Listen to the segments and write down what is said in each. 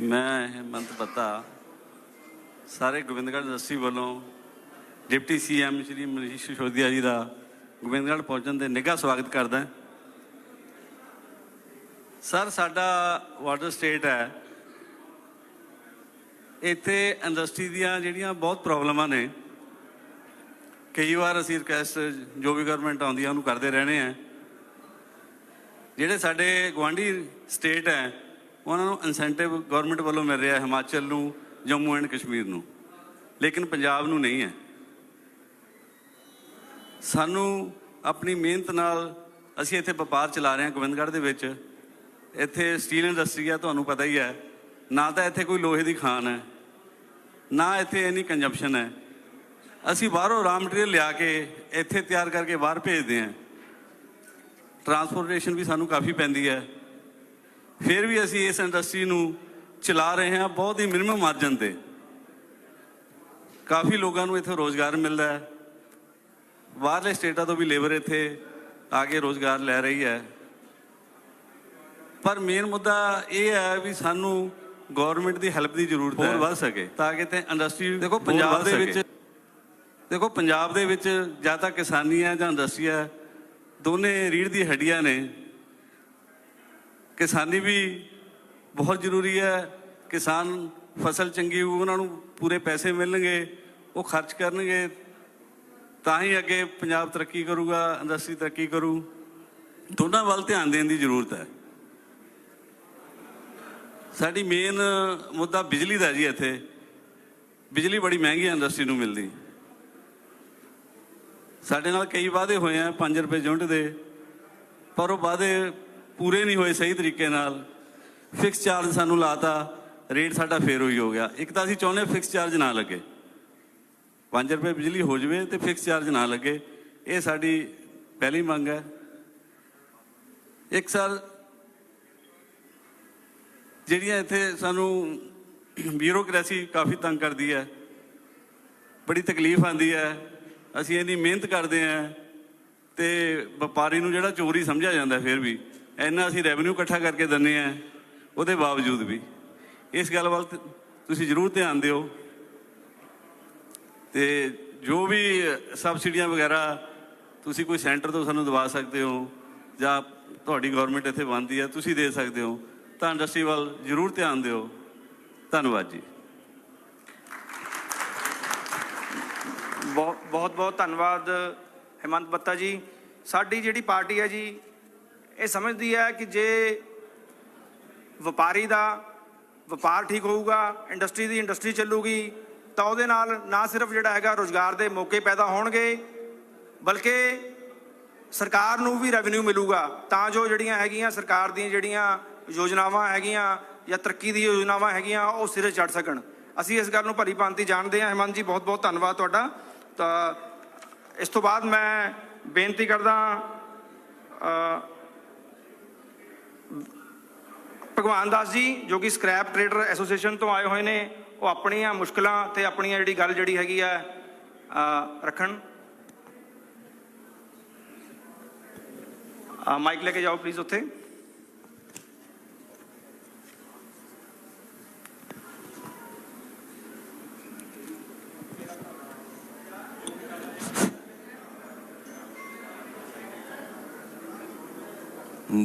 मैं हेमंत बत्ता सारे गोबिंदगढ़ इंडस्ट्री वालों डिप्टी CM श्री मनीष सिसोदिया जी का गोबिंदगढ़ पहुँचने के निघा स्वागत करदा। सर साडा वाटर स्टेट है, इत्थे इंडस्ट्री दियां जिहड़ियां बहुत प्रॉब्लमां ने। कई बार असीं रिक्वेस्ट जो भी गवर्नमेंट आउंदी है उन्होंने करते रहने हैं। जिहड़े साडे गुआंढी स्टेट है उन्होंने इंसेंटिव गवर्नमेंट वालों मिल रहा है, हिमाचल नूं, जम्मू एंड कश्मीर नूं, लेकिन पंजाब नूं नहीं है। सानू अपनी मेहनत नाल असीं इत्थे व्यापार चला रहे हैं गोबिंदगढ़ दे विच। इत्थे स्टील इंडस्ट्री है, तुहानूं पता ही है। ना तो इत्थे कोई लोहे की खान है, ना इत्थे इन्नी कंजप्शन है। असीं बाहरों रॉ मटीरियल लिया के इत्थे तैयार करके बाहर भेजते हैं। ट्रांसपोर्टेशन भी सानूं काफ़ी पैंदी है। फिर भी असीं इस इंडस्ट्री नूं चला रहे हैं बहुत ही मिनिमम मार्जन ते। काफ़ी लोगों को इत्थे रोज़गार मिलता है। बाहरले स्टेटां तो भी लेबर इत्थे आके रोज़गार लै रही है। पर मेन मुद्दा यह है भी सानू गौरमेंट की हैल्प की जरूरत है, बढ़ सके ताकि इंडस्ट्री देखो पंजाब दे विच देखो पंजाब दे विच जां तां किसानी है जां इंडस्ट्री है, दोने रीढ़ दी हड्डियां ने। किसानी भी बहुत जरूरी है। किसान फसल चंगी हो, उन्होंने पूरे पैसे मिलणगे, वो खर्च करनगे, तां ही अगे पंजाब तरक्की करूगा, इंडस्ट्री तरक्की करू। दोनों वाल ध्यान देने की जरूरत है। साडी मेन मुद्दा बिजली का जी। इत्थे बिजली बड़ी महंगी इंडस्ट्री नूं मिलदी। साडे नाल कई वादे होए हैं 5 रुपए यूनिट दे, पर वो वादे पूरे नहीं होए सही तरीके नाल। फिक्स चार्ज सानू लाता, रेट साडा फेर ही हो गया। एक तो असीं चाहुंदे फिक्स चार्ज ना लगे, 5 रुपए बिजली हो जाए तो फिक्स चार्ज ना लगे। ये साडी पहली मंग है। एक सर जिहड़ियां इत्थे सानू ब्यूरोक्रेसी काफ़ी तंग करती है, बड़ी तकलीफ आती है। असीं इन्नी मेहनत करते हैं तो व्यापारी नूं जिहड़ा चोरी समझा जाता है, फिर भी इन्ना असीं रैवन्यू इकट्ठा करके दिंदे हैं, उहदे बावजूद भी। इस गल वाल तुसीं जरूर ध्यान दिओ। तो जो भी सबसिडियां वगैरह तुसीं कोई सेंटर तो सानूं दवा सकते हो, जां तुहाडी गौरमेंट इत्थे बनदी है तुसीं दे सकते हो, तो इंडस्ट्री वाल जरूर ध्यान दिओ। धन्नवाद जी। बहुत बहुत धन्यवाद हेमंत बत्ता जी। साडी जिहड़ी पार्टी है जी, ये समझती है कि जे व्यापारी का व्यापार ठीक होगा, इंडस्ट्री की इंडस्ट्री चलूगी, तो उहदे नाल ना सिर्फ जिहड़ा हैगा रोज़गार के मौके पैदा होणगे, बल्कि सरकार नूं भी रेवन्यू मिलूगा, तां जो जिहड़ियां हैगियां सरकार दी जिहड़ियां योजनावां हैगियां या तरक्की दी योजनावां हैगियां वो सिरे चढ़ सकण। असीं इस गल नूं भली भांति जाणदे हां। हेमंत जी बहुत बहुत धन्नवाद तुहाडा। तो इस तो बाद मैं बेनती करदा भगवान दास जी जो कि स्क्रैप ट्रेडर एसोसीएशन तो आए हुए ने, वो अपनियां मुश्किलां ते अपनियां जिहड़ी गल जिहड़ी हैगी है रखण। माइक लेके जाओ प्लीज़ उत्थे।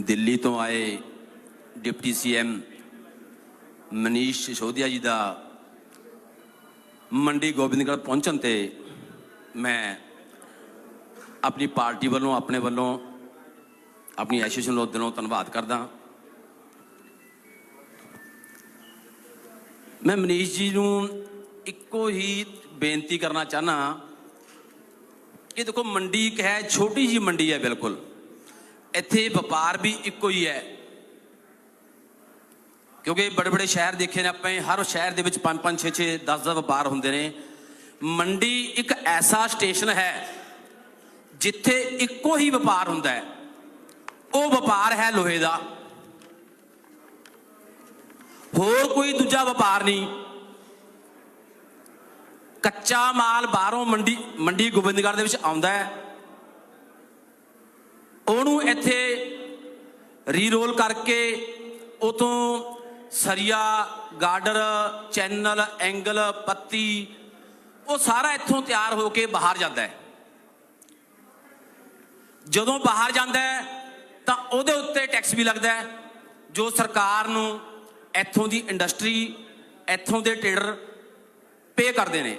दिल्ली तो आए डिप्टी CM मनीष सिसोदिया जी का मंडी गोबिंदगढ़ पहुँचन ते मैं अपनी पार्टी वालों अपने वालों अपनी एसोसीएशन वालों दिलों धन्यवाद करदा। मैं मनीष जी नूं इक्को ही बेनती करना चाहना कि देखो मंडी एक है, छोटी जी मंडी है बिल्कुल। इत्थे व्यापार भी इक्को ही है, क्योंकि बड़े बड़े शहर देखे ने अपने, हर शहर के 5-5 6-6 10-10 व्यापार होंदे ने। मंडी एक ऐसा स्टेशन है जिथे इक्को ही व्यापार हुंदा है, वो व्यापार है लोहे का, होर कोई दूजा व्यापार नहीं। कच्चा माल बाहरों मंडी गोबिंदगढ़ दे विच आउंदा है, ਉਹਨੂੰ ਇੱਥੇ ਰੀਰੋਲ ਕਰਕੇ ਉਤੋਂ ਸਰੀਆ, ਗਾਰਡਰ, ਚੈਨਲ, ਐਂਗਲ, ਪੱਤੀ, ਉਹ ਸਾਰਾ ਇੱਥੋਂ ਤਿਆਰ ਹੋ ਕੇ ਬਾਹਰ ਜਾਂਦਾ ਹੈ। ਜਦੋਂ ਬਾਹਰ ਜਾਂਦਾ ਹੈ ਤਾਂ ਉਹਦੇ ਉੱਤੇ ਟੈਕਸ ਵੀ ਲੱਗਦਾ ਹੈ, ਜੋ ਸਰਕਾਰ ਨੂੰ ਇੱਥੋਂ ਦੀ ਇੰਡਸਟਰੀ, ਇੱਥੋਂ ਦੇ ਟ੍ਰੇਡਰ ਪੇ ਕਰਦੇ ਨੇ।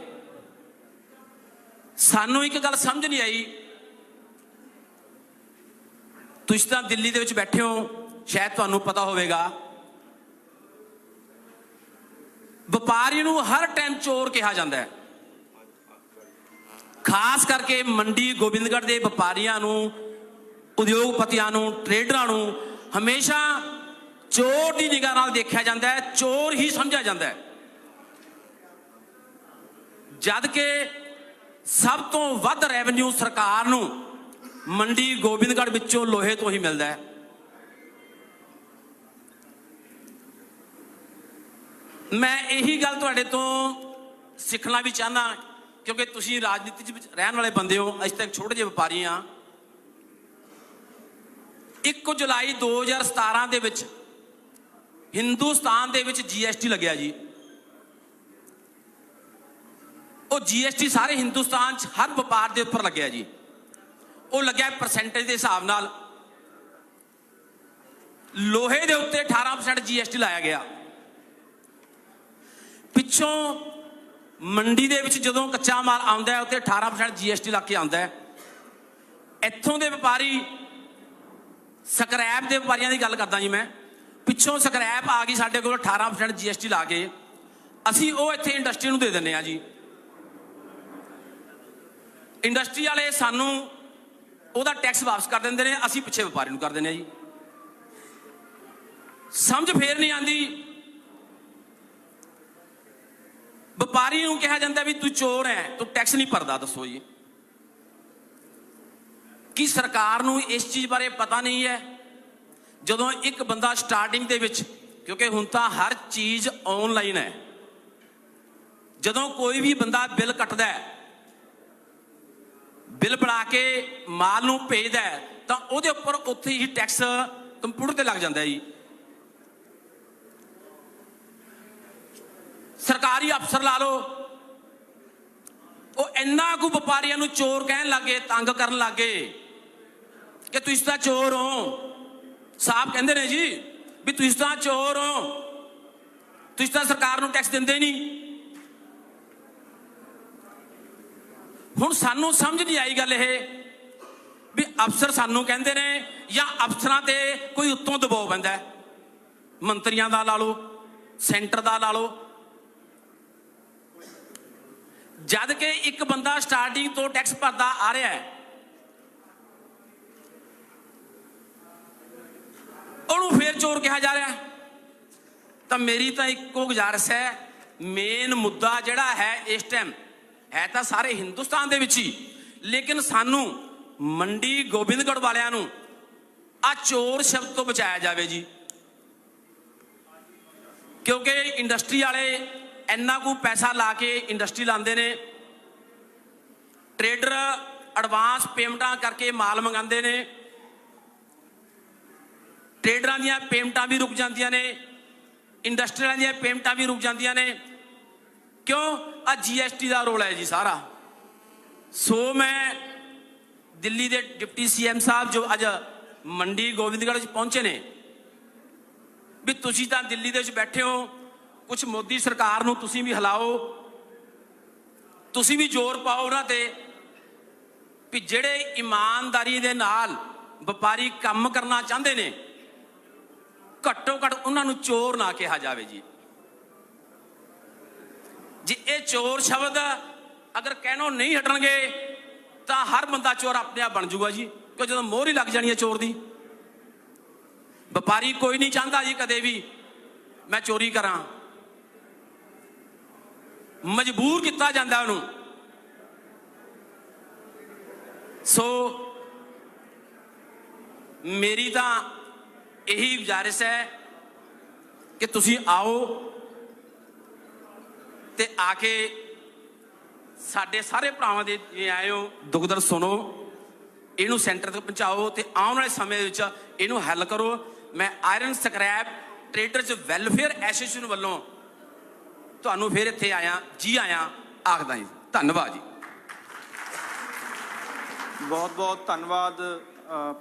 ਸਾਨੂੰ ਇੱਕ ਗੱਲ ਸਮਝ ਨਹੀਂ ਆਈ, ਤੁਸੀਂ ਤਾਂ ਦਿੱਲੀ ਦੇ ਵਿੱਚ ਬੈਠੇ ਹੋ, ਸ਼ਾਇਦ ਤੁਹਾਨੂੰ ਪਤਾ ਹੋਵੇਗਾ, ਵਪਾਰੀ ਨੂੰ ਹਰ ਟਾਈਮ ਚੋਰ ਕਿਹਾ ਜਾਂਦਾ ਹੈ। ਖਾਸ ਕਰਕੇ ਮੰਡੀ ਗੋਬਿੰਦਗੜ੍ਹ ਦੇ ਵਪਾਰੀਆਂ ਨੂੰ, ਉਦਯੋਗਪਤੀਆਂ ਨੂੰ, ਟ੍ਰੇਡਰਾਂ ਨੂੰ ਹਮੇਸ਼ਾ ਚੋਰ ਦੀ ਨਿਗਾਹ ਨਾਲ ਦੇਖਿਆ ਜਾਂਦਾ ਹੈ, ਚੋਰ ਹੀ ਸਮਝਿਆ ਜਾਂਦਾ ਹੈ। ਜਦ ਕਿ ਸਭ ਤੋਂ ਵੱਧ ਰੈਵਨਿਊ ਸਰਕਾਰ ਨੂੰ ਮੰਡੀ ਗੋਬਿੰਦਗੜ੍ਹ ਵਿੱਚੋਂ ਲੋਹੇ ਤੋਂ ਹੀ ਮਿਲਦਾ ਹੈ। ਮੈਂ ਇਹੀ ਗੱਲ ਤੁਹਾਡੇ ਤੋਂ ਸਿੱਖਣਾ ਵੀ ਚਾਹੁੰਦਾ, ਕਿਉਂਕਿ ਤੁਸੀਂ ਰਾਜਨੀਤੀ ਵਿੱਚ ਰਹਿਣ ਵਾਲੇ ਬੰਦੇ ਹੋ, ਅਸੀਂ ਤਾਂ ਛੋਟੇ ਜਿਹੇ ਵਪਾਰੀ ਹਾਂ। 1 ਜੁਲਾਈ 2017 ਦੇ ਵਿੱਚ ਹਿੰਦੁਸਤਾਨ ਦੇ ਵਿੱਚ GST ਲੱਗਿਆ ਜੀ। ਉਹ GST ਸਾਰੇ ਹਿੰਦੁਸਤਾਨ 'ਚ ਹਰ ਵਪਾਰ ਦੇ ਉੱਪਰ ਲੱਗਿਆ ਜੀ। ਉਹ ਲੱਗਿਆ ਪਰਸੈਂਟੇਜ ਦੇ ਹਿਸਾਬ ਨਾਲ। ਲੋਹੇ ਦੇ ਉੱਤੇ 18% GST ਲਾਇਆ ਗਿਆ। ਪਿੱਛੋਂ ਮੰਡੀ ਦੇ ਵਿੱਚ ਜਦੋਂ ਕੱਚਾ ਮਾਲ ਆਉਂਦਾ ਹੈ ਉੱਤੇ 18% GST ਲੱਗ ਕੇ ਆਉਂਦਾ ਹੈ। ਇੱਥੋਂ ਦੇ ਵਪਾਰੀ, ਸਕ੍ਰੈਪ ਦੇ ਵਪਾਰੀਆਂ ਦੀ ਗੱਲ ਕਰਦਾ ਜੀ ਮੈਂ, ਪਿੱਛੋਂ ਸਕ੍ਰੈਪ ਆ ਗਈ ਸਾਡੇ ਕੋਲ 18% GST ਲਾ ਕੇ, ਅਸੀਂ ਉਹ ਇੱਥੇ ਇੰਡਸਟਰੀ ਨੂੰ ਦੇ ਦਿੰਦੇ ਹਾਂ ਜੀ। ਇੰਡਸਟਰੀ ਵਾਲੇ ਸਾਨੂੰ ਉਹਦਾ ਟੈਕਸ ਵਾਪਸ ਕਰ ਦਿੰਦੇ ਨੇ, ਅਸੀਂ ਪਿੱਛੇ ਵਪਾਰੀ ਨੂੰ ਕਰ ਦਿੰਦੇ ਹਾਂ ਜੀ। ਸਮਝ ਫੇਰ ਨਹੀਂ ਆਉਂਦੀ। ਵਪਾਰੀ ਨੂੰ ਕਿਹਾ ਜਾਂਦਾ ਵੀ ਤੂੰ ਚੋਰ ਹੈ, ਤੂੰ ਟੈਕਸ ਨਹੀਂ ਭਰਦਾ। ਦੱਸੋ ਜੀ, ਕੀ ਸਰਕਾਰ ਨੂੰ ਇਸ ਚੀਜ਼ ਬਾਰੇ ਪਤਾ ਨਹੀਂ ਹੈ? ਜਦੋਂ ਇੱਕ ਬੰਦਾ ਸਟਾਰਟਿੰਗ ਦੇ ਵਿੱਚ, ਕਿਉਂਕਿ ਹੁਣ ਤਾਂ ਹਰ ਚੀਜ਼ ਆਨਲਾਈਨ ਹੈ, ਜਦੋਂ ਕੋਈ ਵੀ ਬੰਦਾ ਬਿੱਲ ਕੱਟਦਾ ਹੈ, ਬਿੱਲ ਬਣਾ ਕੇ ਮਾਲ ਨੂੰ ਭੇਜਦਾ ਹੈ, ਤਾਂ ਉਹਦੇ ਉੱਪਰ ਉੱਥੇ ਹੀ ਟੈਕਸ ਕੰਪਿਊਟਰ ਤੇ ਲੱਗ ਜਾਂਦਾ ਜੀ। ਸਰਕਾਰੀ ਅਫਸਰ ਲਾ ਲਓ, ਉਹ ਇੰਨਾ ਕੁ ਵਪਾਰੀਆਂ ਨੂੰ ਚੋਰ ਕਹਿਣ ਲੱਗੇ, ਤੰਗ ਕਰਨ ਲੱਗੇ ਕਿ ਤੁਸੀਂ ਤਾਂ ਚੋਰ ਹੋ। ਸਾਹਬ ਕਹਿੰਦੇ ਨੇ ਜੀ ਵੀ ਤੁਸੀਂ ਤਾਂ ਚੋਰ ਹੋ, ਤੁਸੀਂ ਤਾਂ ਸਰਕਾਰ ਨੂੰ ਟੈਕਸ ਦਿੰਦੇ ਨਹੀਂ। ਹੁਣ ਸਾਨੂੰ ਸਮਝ ਨਹੀਂ ਆਈ ਗੱਲ ਇਹ ਵੀ ਅਫਸਰ ਸਾਨੂੰ ਕਹਿੰਦੇ ਨੇ ਜਾਂ ਅਫਸਰਾਂ ਤੇ ਕੋਈ ਉੱਤੋਂ ਦਬਾਅ ਪੈਂਦਾ ਹੈ, ਮੰਤਰੀਆਂ ਦਾ ਲਾ ਲਓ, ਸੈਂਟਰ ਦਾ ਲਾ ਲਓ। ਜਦ ਕਿ ਇੱਕ ਬੰਦਾ ਸਟਾਰਟਿੰਗ ਤੋਂ ਟੈਕਸ ਭਰਦਾ ਆ ਰਿਹਾ ਹੈ, ਉਹਨੂੰ ਫੇਰ ਚੋਰ ਕਿਹਾ ਜਾ ਰਿਹਾ ਹੈ। ਤਾਂ ਮੇਰੀ ਤਾਂ ਇੱਕੋ ਗੁਜ਼ਾਰਿਸ਼ ਹੈ, ਮੇਨ ਮੁੱਦਾ ਜਿਹੜਾ ਹੈ ਇਸ ਟਾਈਮ ਹੈ ਤਾਂ ਸਾਰੇ ਹਿੰਦੁਸਤਾਨ ਦੇ ਵਿੱਚ ਹੀ, ਲੇਕਿਨ ਸਾਨੂੰ ਮੰਡੀ ਗੋਬਿੰਦਗੜ੍ਹ ਵਾਲਿਆਂ ਨੂੰ ਆ ਚੋਰ ਸ਼ਬਦ ਤੋਂ ਬਚਾਇਆ ਜਾਵੇ ਜੀ। ਕਿਉਂਕਿ ਇੰਡਸਟਰੀ ਵਾਲੇ ਇੰਨਾ ਕੁ ਪੈਸਾ ਲਾ ਕੇ ਇੰਡਸਟਰੀ ਲਾਉਂਦੇ ਨੇ, ਟ੍ਰੇਡਰ ਐਡਵਾਂਸ ਪੇਮੈਂਟਾਂ ਕਰਕੇ ਮਾਲ ਮੰਗਾਉਂਦੇ ਨੇ, ਟ੍ਰੇਡਰਾਂ ਦੀਆਂ ਪੇਮੈਂਟਾਂ ਵੀ ਰੁਕ ਜਾਂਦੀਆਂ ਨੇ, ਇੰਡਸਟਰੀਆਂ ਦੀਆਂ ਪੇਮੈਂਟਾਂ ਵੀ ਰੁਕ ਜਾਂਦੀਆਂ ਨੇ। ਕਿਉਂ? ਆ GST ਦਾ ਰੋਲ ਹੈ ਜੀ ਸਾਰਾ। ਸੋ ਮੈਂ ਦਿੱਲੀ ਦੇ ਡਿਪਟੀ CM ਸਾਹਿਬ ਜੋ ਅੱਜ ਮੰਡੀ ਗੋਬਿੰਦਗੜ੍ਹ ਵਿੱਚ ਪਹੁੰਚੇ ਨੇ, ਵੀ ਤੁਸੀਂ ਤਾਂ ਦਿੱਲੀ ਦੇ ਵਿੱਚ ਬੈਠੇ ਹੋ, ਕੁਛ ਮੋਦੀ ਸਰਕਾਰ ਨੂੰ ਤੁਸੀਂ ਵੀ ਹਿਲਾਓ, ਤੁਸੀਂ ਵੀ ਜ਼ੋਰ ਪਾਓ ਉਹਨਾਂ ਤੇ ਵੀ ਜਿਹੜੇ ਇਮਾਨਦਾਰੀ ਦੇ ਨਾਲ ਵਪਾਰੀ ਕੰਮ ਕਰਨਾ ਚਾਹੁੰਦੇ ਨੇ, ਘੱਟੋ ਘੱਟ ਉਹਨਾਂ ਨੂੰ ਚੋਰ ਨਾ ਕਿਹਾ ਜਾਵੇ ਜੀ। ਜੇ ਇਹ ਚੋਰ ਸ਼ਬਦ ਅਗਰ ਕਹਿਣੋਂ ਨਹੀਂ ਹਟਣਗੇ ਤਾਂ ਹਰ ਬੰਦਾ ਚੋਰ ਆਪਣੇ ਆਪ ਬਣ ਜਾਊਗਾ ਜੀ, ਕਿਉਂ ਜਦੋਂ ਮੋਹਰ ਹੀ ਲੱਗ ਜਾਣੀ ਹੈ ਚੋਰ ਦੀ। ਵਪਾਰੀ ਕੋਈ ਨਹੀਂ ਚਾਹੁੰਦਾ ਜੀ ਕਦੇ ਵੀ ਮੈਂ ਚੋਰੀ ਕਰਾਂ, ਮਜਬੂਰ ਕੀਤਾ ਜਾਂਦਾ ਉਹਨੂੰ। ਸੋ ਮੇਰੀ ਤਾਂ ਇਹੀ ਗੁਜ਼ਾਰਿਸ਼ ਹੈ ਕਿ ਤੁਸੀਂ ਆਓ ਤੇ ਆ ਕੇ ਸਾਡੇ ਸਾਰੇ ਭਰਾਵਾਂ ਦੇ ਜੇ ਆਏ ਹੋ ਦੁੱਖ ਦਰਦ ਸੁਣੋ, ਇਹਨੂੰ ਸੈਂਟਰ ਤੱਕ ਪਹੁੰਚਾਓ ਤੇ ਆਉਣ ਵਾਲੇ ਸਮੇਂ ਵਿੱਚ ਇਹਨੂੰ ਹੱਲ ਕਰੋ। ਮੈਂ iron scrap traders welfare association ਵੱਲੋਂ ਤੁਹਾਨੂੰ ਫਿਰ ਇੱਥੇ ਆਇਆ ਜੀ ਆਇਆਂ ਆਖਦਾ ਜੀ। ਧੰਨਵਾਦ ਜੀ। ਬਹੁਤ ਬਹੁਤ ਧੰਨਵਾਦ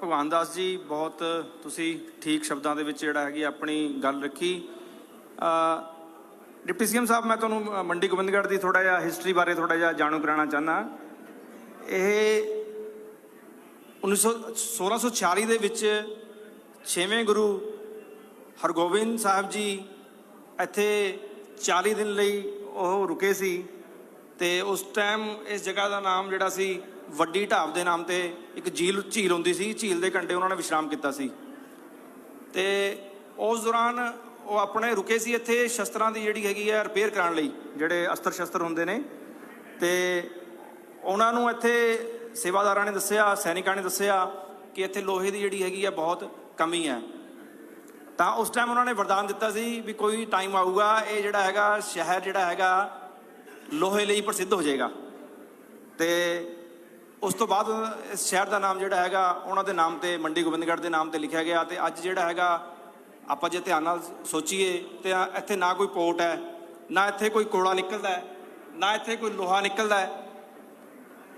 ਭਗਵਾਨ ਦਾਸ ਜੀ, ਬਹੁਤ ਤੁਸੀਂ ਠੀਕ ਸ਼ਬਦਾਂ ਦੇ ਵਿੱਚ ਜਿਹੜਾ ਹੈਗੀ ਆਪਣੀ ਗੱਲ ਰੱਖੀ। ਡਿਪਟੀ ਸੀਐਮ ਸਾਹਿਬ, ਮੈਂ ਤੁਹਾਨੂੰ ਮੰਡੀ ਗੋਬਿੰਦਗੜ੍ਹ ਦੀ ਥੋੜ੍ਹਾ ਜਿਹਾ ਹਿਸਟਰੀ ਬਾਰੇ ਥੋੜ੍ਹਾ ਜਿਹਾ ਜਾਣੂ ਕਰਾਉਣਾ ਚਾਹੁੰਦਾ। ਇਹ 1646 ਦੇ ਵਿੱਚ 6ਵੇਂ ਗੁਰੂ ਹਰਗੋਬਿੰਦ ਸਾਹਿਬ ਜੀ ਇੱਥੇ 40 ਦਿਨ ਲਈ ਉਹ ਰੁਕੇ ਸੀ, ਤੇ ਉਸ ਟਾਈਮ ਇਸ ਜਗ੍ਹਾ ਦਾ ਨਾਮ ਜਿਹੜਾ ਸੀ ਵੱਡੀ ਢਾਬ ਦੇ ਨਾਮ ਤੇ ਇੱਕ ਝੀਲ ਹੁੰਦੀ ਸੀ, ਝੀਲ ਦੇ ਕੰਢੇ ਉਹਨਾਂ ਨੇ ਵਿਸ਼ਰਾਮ ਕੀਤਾ ਸੀ। ਤੇ ਉਸ ਦੌਰਾਨ ਉਹ ਆਪਣੇ ਰੁਕੇ ਸੀ ਇੱਥੇ ਸ਼ਸਤਰਾਂ ਦੀ ਜਿਹੜੀ ਹੈਗੀ ਹੈ ਰਿਪੇਅਰ ਕਰਾਉਣ ਲਈ, ਜਿਹੜੇ ਅਸਤਰ ਸ਼ਸਤਰ ਹੁੰਦੇ ਨੇ। ਤੇ ਉਹਨਾਂ ਨੂੰ ਇੱਥੇ ਸੇਵਾਦਾਰਾਂ ਨੇ ਦੱਸਿਆ, ਸੈਨਿਕਾਂ ਨੇ ਦੱਸਿਆ ਕਿ ਇੱਥੇ ਲੋਹੇ ਦੀ ਜਿਹੜੀ ਹੈਗੀ ਹੈ ਬਹੁਤ ਕਮੀ ਹੈ। ਤਾਂ ਉਸ ਟਾਈਮ ਉਹਨਾਂ ਨੇ ਵਰਦਾਨ ਦਿੱਤਾ ਸੀ ਵੀ ਕੋਈ ਟਾਈਮ ਆਊਗਾ, ਇਹ ਜਿਹੜਾ ਹੈਗਾ ਸ਼ਹਿਰ ਜਿਹੜਾ ਹੈਗਾ ਲੋਹੇ ਲਈ ਪ੍ਰਸਿੱਧ ਹੋ ਜਾਏਗਾ। ਤੇ ਉਸ ਤੋਂ ਬਾਅਦ ਇਸ ਸ਼ਹਿਰ ਦਾ ਨਾਮ ਜਿਹੜਾ ਹੈਗਾ ਉਹਨਾਂ ਦੇ ਨਾਮ ਤੇ, ਮੰਡੀ ਗੋਬਿੰਦਗੜ੍ਹ ਦੇ ਨਾਮ ਤੇ ਲਿਖਿਆ ਗਿਆ। ਤੇ ਅੱਜ ਜਿਹੜਾ ਹੈਗਾ ਆਪਾਂ ਜੇ ਧਿਆਨ ਨਾਲ ਸੋਚੀਏ ਤੇ ਇੱਥੇ ਨਾ ਕੋਈ ਪੋਰਟ ਹੈ, ਨਾ ਇੱਥੇ ਕੋਈ ਕੋਲਾ ਨਿਕਲਦਾ ਹੈ, ਨਾ ਇੱਥੇ ਕੋਈ ਲੋਹਾ ਨਿਕਲਦਾ ਹੈ,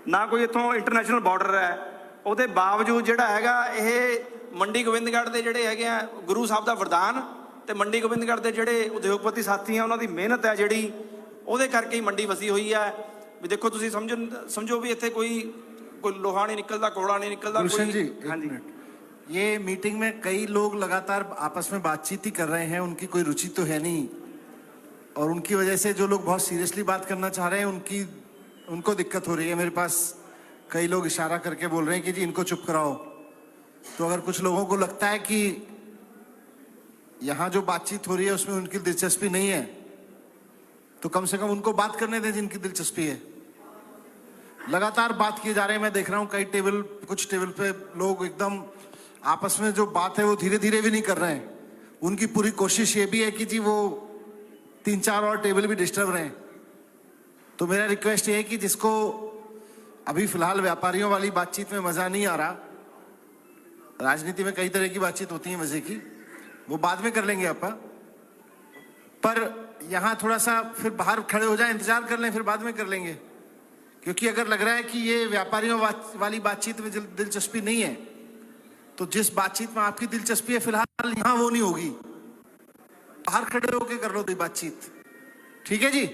ਨਾ ਕੋਈ ਇੱਥੋਂ ਇੰਟਰਨੈਸ਼ਨਲ ਬਾਰਡਰ ਹੈ। ਉਹਦੇ ਬਾਵਜੂਦ ਜਿਹੜਾ ਹੈਗਾ ਇਹ ਮੰਡੀ ਗੋਬਿੰਦਗੜ੍ਹ ਦੇ ਜਿਹੜੇ ਹੈਗੇ ਆ ਗੁਰੂ ਸਾਹਿਬ ਦਾ ਵਰਦਾਨ, ਤੇ ਮੰਡੀ ਗੋਬਿੰਦਗੜ੍ਹ ਦੇ ਜਿਹੜੇ ਉਦਯੋਗਪਤੀ ਸਾਥੀ ਆ ਉਹਨਾਂ ਦੀ ਮਿਹਨਤ ਹੈ ਜਿਹੜੀ, ਉਹਦੇ ਕਰਕੇ ਹੀ ਮੰਡੀ ਵਸੀ ਹੋਈ ਹੈ। ਵੀ ਦੇਖੋ ਤੁਸੀਂ ਸਮਝੋ ਵੀ ਇੱਥੇ ਕੋਈ लोहा नहीं निकलता, कोड़ा नहीं निकलता। गुलशन जी, हाँ जी, ये मीटिंग में कई लोग लगातार आपस में बातचीत ही कर रहे हैं, उनकी कोई रुचि तो है नहीं, और उनकी वजह से जो लोग बहुत सीरियसली बात करना चाह रहे हैं उनको दिक्कत हो रही है। मेरे पास कई लोग इशारा करके बोल रहे हैं कि जी इनको चुप कराओ। तो अगर कुछ लोगों को लगता है कि यहाँ जो बातचीत हो रही है उसमें उनकी दिलचस्पी नहीं है, तो कम से कम उनको बात करने दें जिनकी दिलचस्पी है। लगातार बात किए जा रहे हैं, मैं देख रहा हूँ कुछ टेबल पे लोग एकदम आपस में जो बात है वो धीरे धीरे भी नहीं कर रहे हैं। उनकी पूरी कोशिश ये भी है कि जी वो 3-4 और टेबल भी डिस्टर्ब रहे। तो मेरा रिक्वेस्ट ये है कि जिसको अभी फिलहाल व्यापारियों वाली बातचीत में मजा नहीं आ रहा, राजनीति में कई तरह की बातचीत होती है मजे की, वो बाद में कर लेंगे अपन, पर यहाँ थोड़ा सा फिर बाहर खड़े हो जाए, इंतजार कर लें, फिर बाद में कर लेंगे। क्योंकि अगर लग रहा है कि ये व्यापारियों वाली बातचीत में दिलचस्पी नहीं है, तो जिस बातचीत में आपकी दिलचस्पी है फिलहाल यहाँ वो नहीं होगी, बाहर खड़े होकर कर लो कोई बातचीत, ठीक है जी?